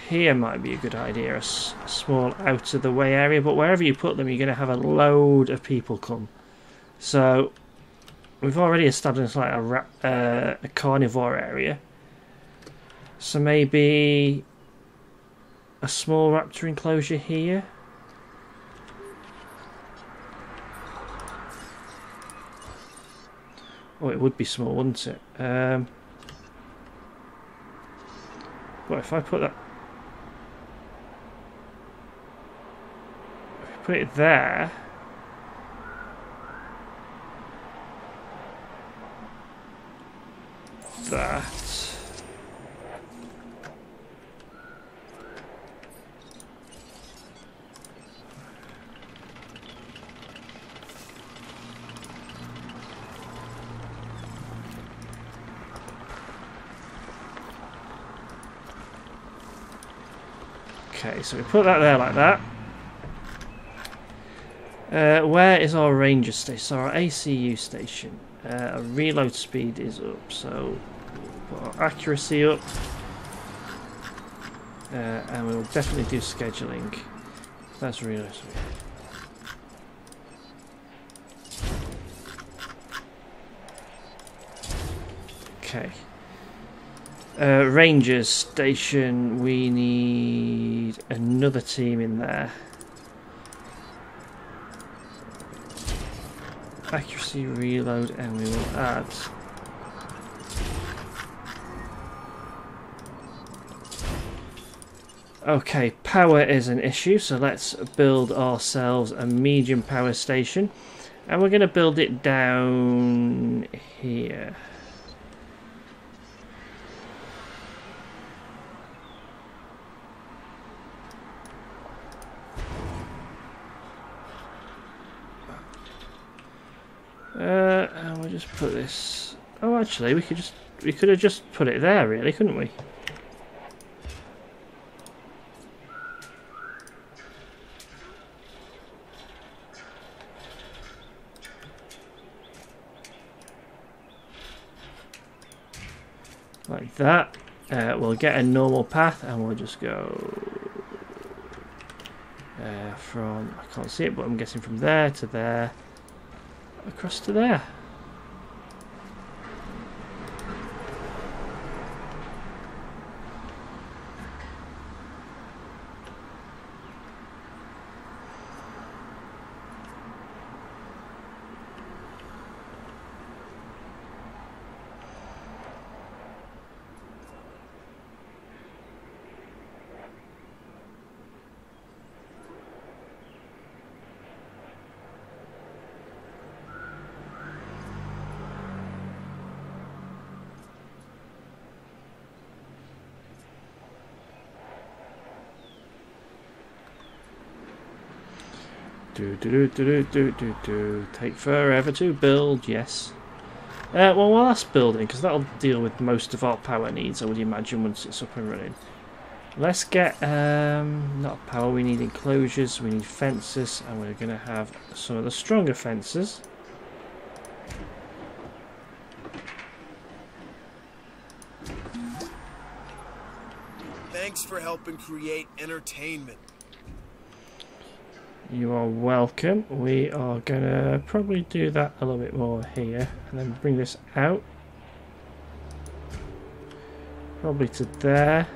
Here might be a good idea, a small out of the way area, but wherever you put them you're going to have a load of people come. So we've already established like a carnivore area, so maybe a small raptor enclosure here. Oh, it would be small, wouldn't it? What if I put that? Put it there. That. Okay, so we put that there like that. Where is our ranger station? So our ACU station. Our reload speed is up, so we'll put our accuracy up. And we'll definitely do scheduling. That's reload speed. Okay. Rangers station, we need another team in there. Accuracy, reload, and we will add okay, power is an issue, so let's build ourselves a medium power station, and we're going to build it down here. And we'll just put this. Oh, actually, we could have just put it there, really, couldn't we? Like that. We'll get a normal path, and we'll just go from. I can't see it, but I'm guessing from there to there. Across to there. Take forever to build, yes. Well, that's building, because that'll deal with most of our power needs, I would imagine, once it's up and running. Let's get not power. We need enclosures. We need fences, and we're going to have some of the stronger fences. Thanks for helping create entertainment. You are welcome. We are going to probably do that a little bit more here, and then bring this out. Probably to there.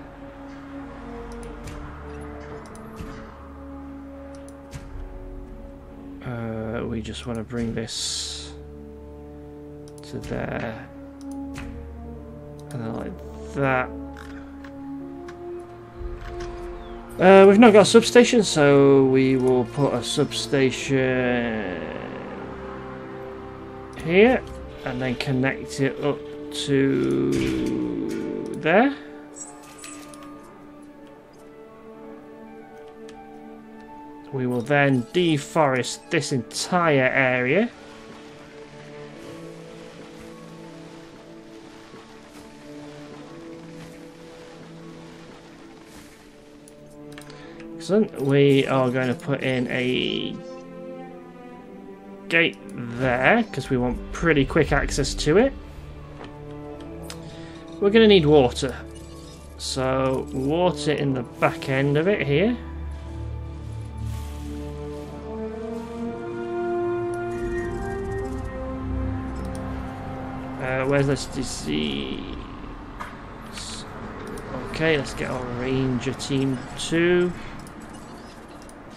We just want to bring this to there, and then like that. We've not got a substation, so we will put a substation here and then connect it up to there. We will then deforest this entire area. Excellent. We are going to put in a gate there because we want pretty quick access to it. We're going to need water. So water in the back end of it here. Where's this disease? Okay, let's get our ranger team 2.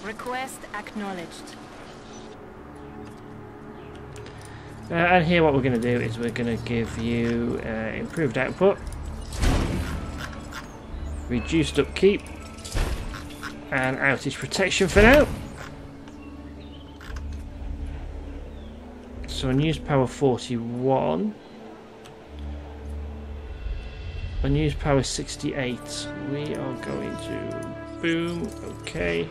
Request acknowledged. And here what we're going to do is we're going to give you improved output, reduced upkeep, and outage protection for now. So unused power 41. Unused power 68. We are going to boom. Okay.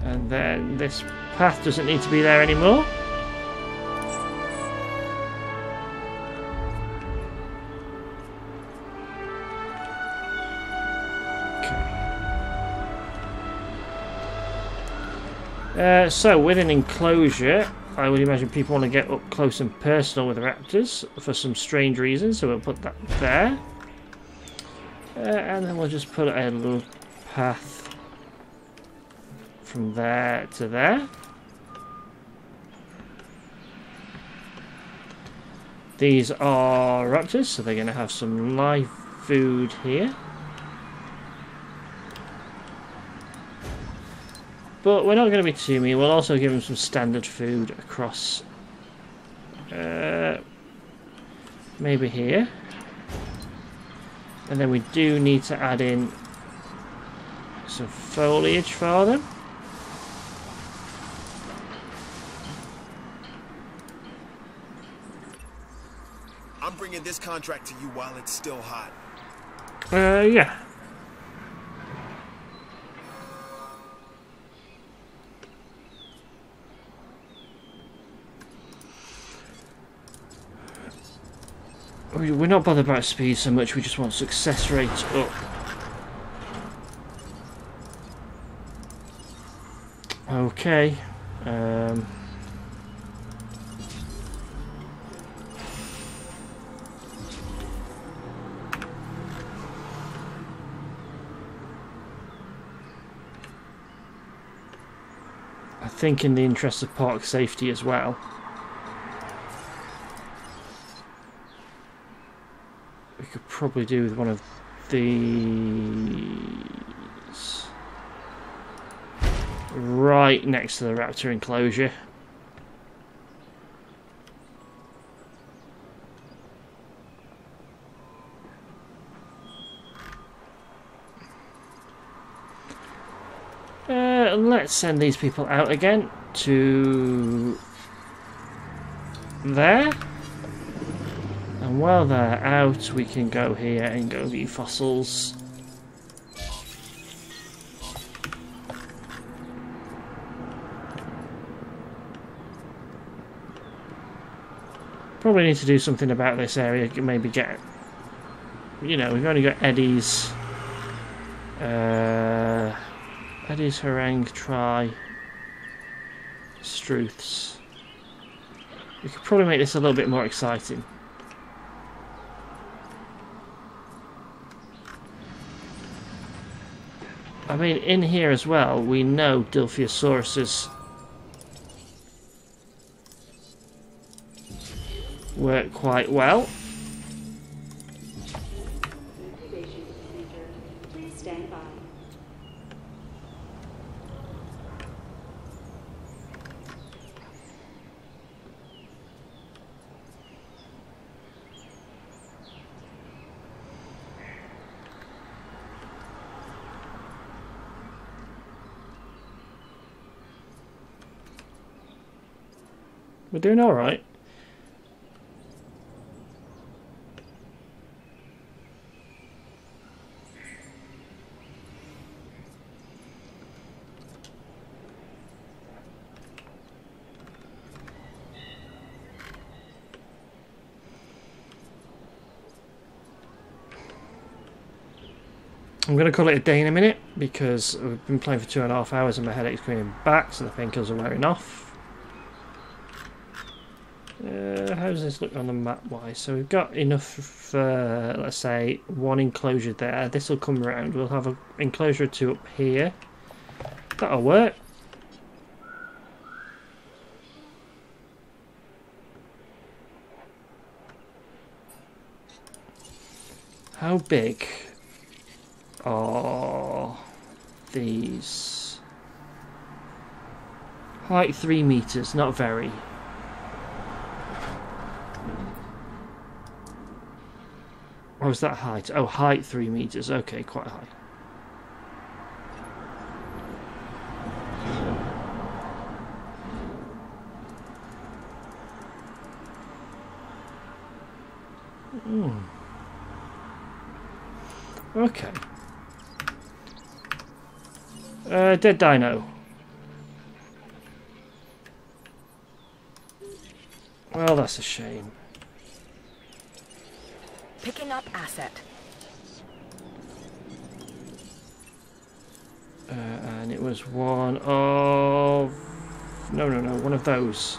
And then this path doesn't need to be there anymore. Okay. So with an enclosure, I would imagine people want to get up close and personal with raptors for some strange reasons, so we'll put that there. And then we'll just put a little path from there to there. These are raptors, so they're going to have some live food here. But we're not going to be too mean. We'll also give them some standard food across. Maybe here. And then we do need to add in some foliage for them. I'm bringing this contract to you while it's still hot. Yeah. We're not bothered about speed so much, we just want success rate up. Okay. I think in the interest of park safety as well, we could probably do with one of these right next to the raptor enclosure. Let's send these people out again to there. And while they're out, we can go here and go view fossils. Probably need to do something about this area. Maybe get, you know, we've only got Eddie's harangue, try Struths. We could probably make this a little bit more exciting. I mean, in here as well, we know Dilphiosaurus's work quite well. Please stand by. We're doing all right. I'm going to call it a day in a minute because we've been playing for 2.5 hours and my headache's coming back, so the painkillers are wearing off. How does this look on the map wise? So we've got enough for, let's say, one enclosure there. This will come around. We'll have an enclosure or two up here. That'll work. How big are these? Height 3 meters, not very. Or is that height? Oh, height 3 meters. Okay, quite high. Okay. Dead dino. Well, that's a shame. Picking up asset. And it was one of... No, one of those.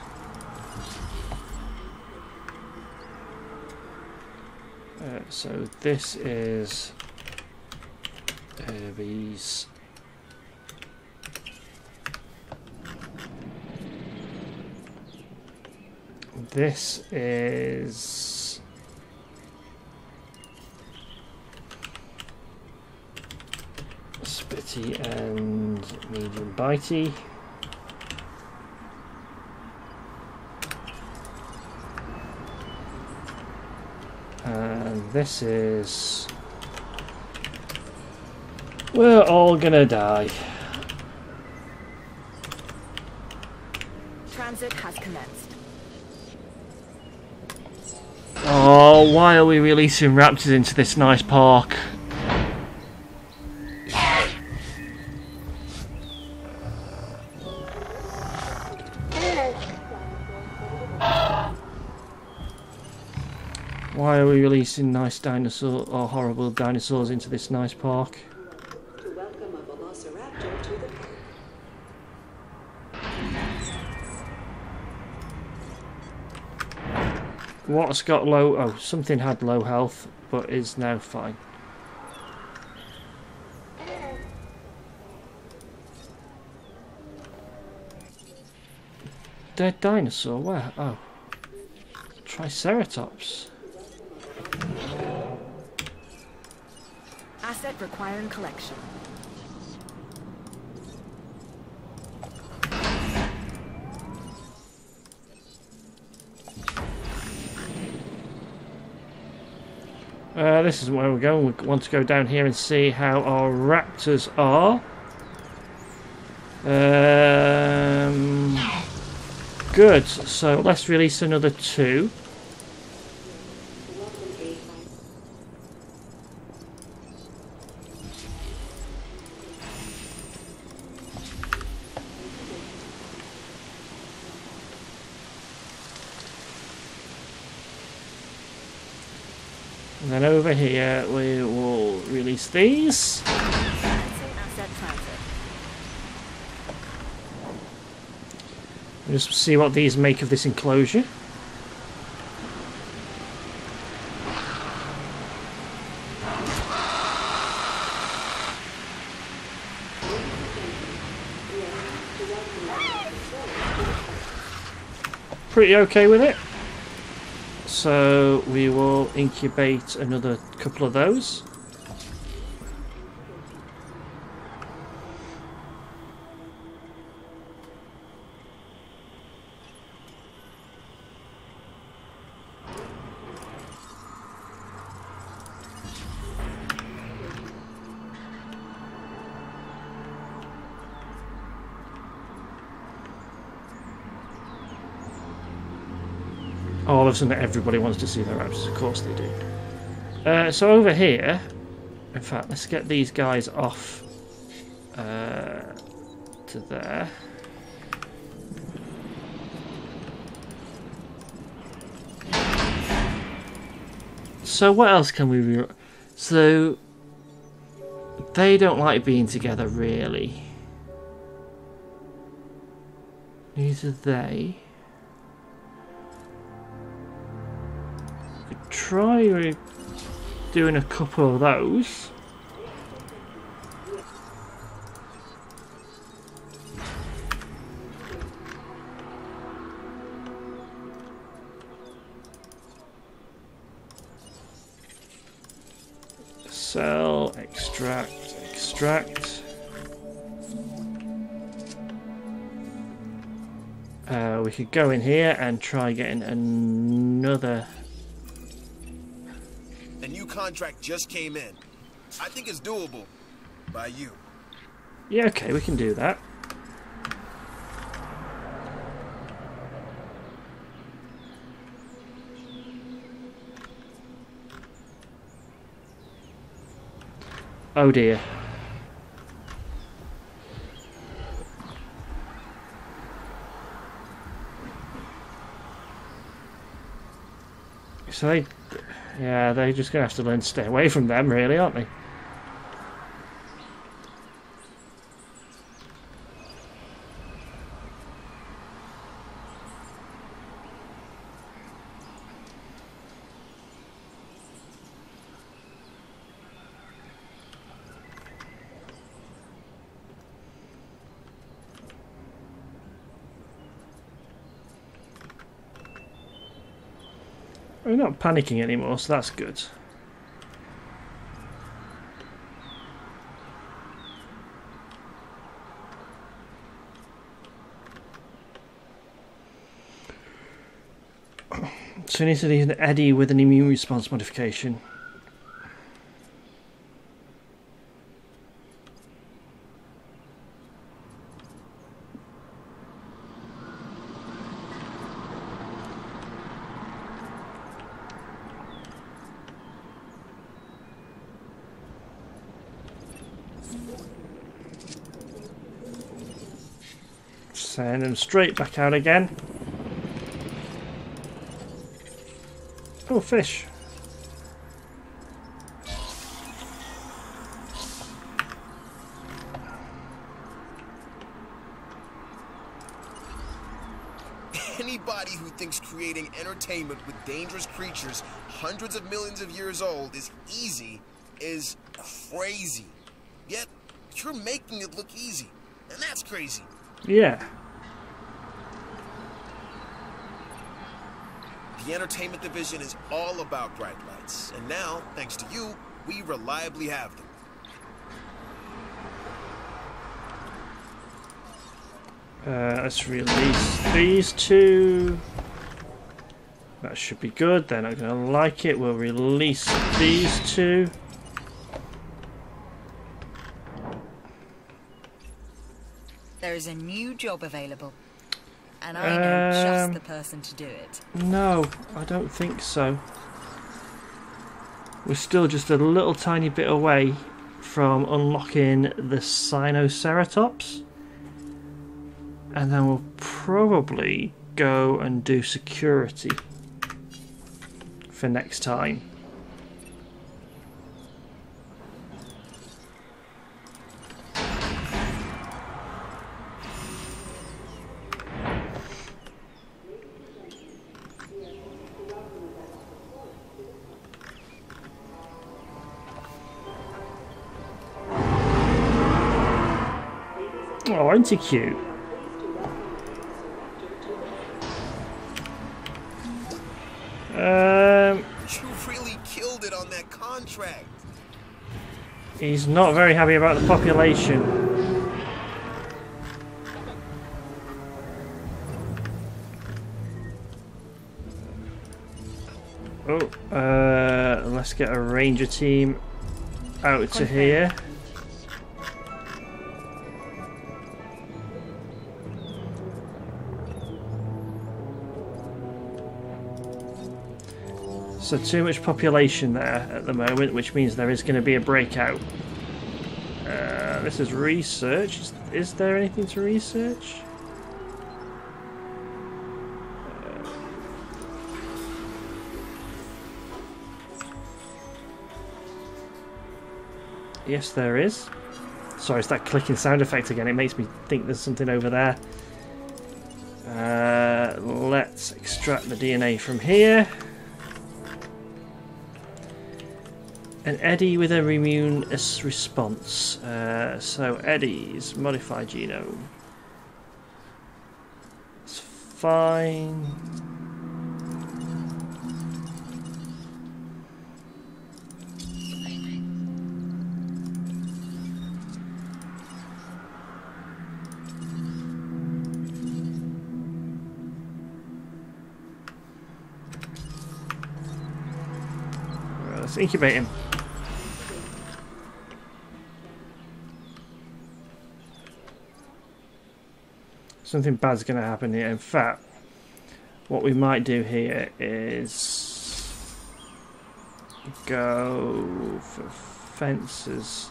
So this is these. This is spitty and medium bitey. And this is... We're all gonna die. Transit has commenced. Oh, why are we releasing raptors into this nice park? Why are we releasing nice dinosaur or horrible dinosaurs into this nice park? To welcome a velociraptor to the park. What's got low... Oh, something had low health, but is now fine. Dead dinosaur? Where? Oh. Triceratops. Asset requiring collection. This is where we're going. We want to go down here and see how our raptors are. Good. So let's release another 2. And then over here we will release these. Asset transit. Just see what these make of this enclosure. Pretty okay with it. So we will incubate another couple of those. Oh, all of a sudden everybody wants to see their raptors. Of course they do. So over here, in fact, let's get these guys off to there. So what else can we... So they don't like being together, really. Neither they. Try doing a couple of those. Sell, extract, extract. We could go in here and try getting another. A new contract just came in. I think it's doable. By you. Yeah, okay, we can do that. Oh dear. So they're just going to have to learn to stay away from them, really, aren't they? We're not panicking anymore, so that's good. So we need to use an Eddie with an immune response modification. Send them straight back out again. Oh, fish. Anybody who thinks creating entertainment with dangerous creatures hundreds of millions of years old is easy is crazy. Yet, you're making it look easy. And that's crazy. Yeah. The entertainment division is all about bright lights. And now, thanks to you, we reliably have them. Let's release these two. That should be good. They're not going to like it. We'll release these two. There is a new job available. And I know just the person to do it. No, I don't think so. We're still just a little tiny bit away from unlocking the Sinoceratops. And then we'll probably go and do security for next time. Oh, aren't he cute? You really killed it on that contract. He's not very happy about the population. Oh, let's get a ranger team out to here. So too much population there at the moment, which means there is going to be a breakout. This is research. Is there anything to research? Yes, there is. Sorry, it's that clicking sound effect again. It makes me think there's something over there. Let's extract the DNA from here. An Eddie with a immune response. So Eddie's modified genome. It's fine. Let's incubate him. Something bad's going to happen here. In fact, what we might do here is go for fences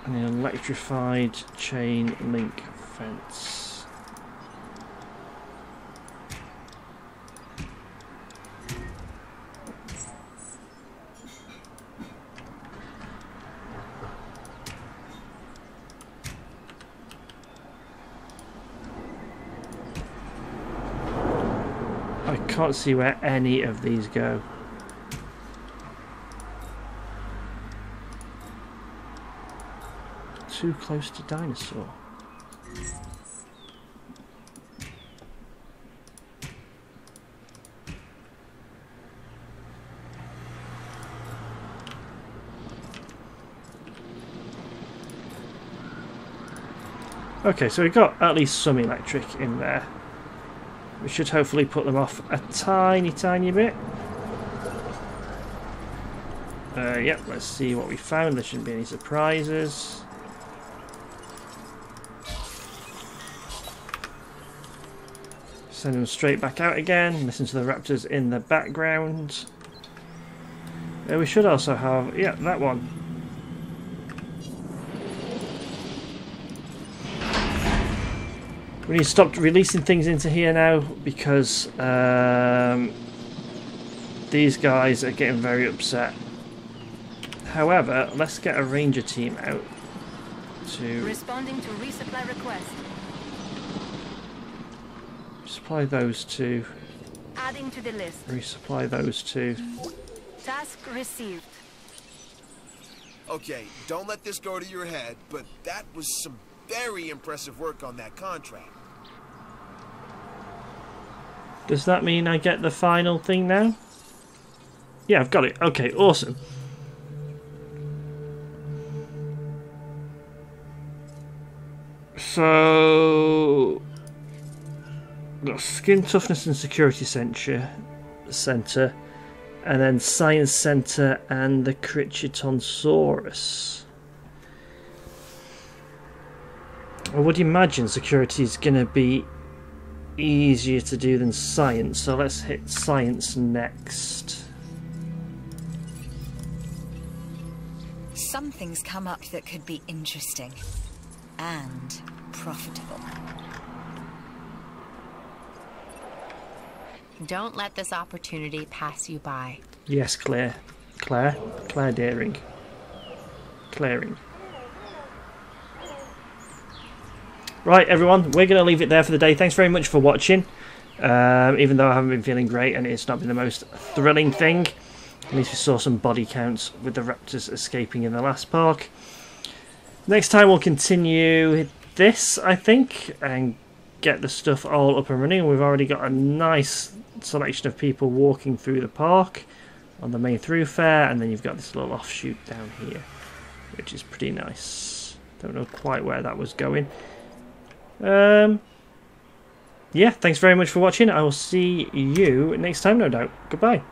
and an electrified chain link fence. I can't see where any of these go. Too close to dinosaur. Okay, so we've got at least some electric in there. We should hopefully put them off a tiny bit. Yep, let's see what we found. There shouldn't be any surprises. Send them straight back out again. Listen to the raptors in the background. We should also have, yeah, that one. We need to stop releasing things into here now because these guys are getting very upset. However, let's get a ranger team out to responding to resupply request. Supply those two. Adding to the list. Resupply those two. Task received. Okay, don't let this go to your head, but that was some very impressive work on that contract. Does that mean I get the final thing now? Yeah, I've got it. Okay, awesome. So, got Skin Toughness and Security Center, and then Science Center and the Crichtonsaurus. I would imagine security is going to be easier to do than science, so let's hit science next. Something's come up that could be interesting and profitable. Don't let this opportunity pass you by. Yes, Claire Daring. Clearing. Right, everyone, we're going to leave it there for the day. Thanks very much for watching. Even though I haven't been feeling great and it's not been the most thrilling thing. At least we saw some body counts with the raptors escaping in the last park. Next time we'll continue this, I think, and get the stuff all up and running. We've already got a nice selection of people walking through the park on the main thoroughfare, and then you've got this little offshoot down here, which is pretty nice. Don't know quite where that was going. Yeah, thanks very much for watching. I will see you next time, no doubt. Goodbye.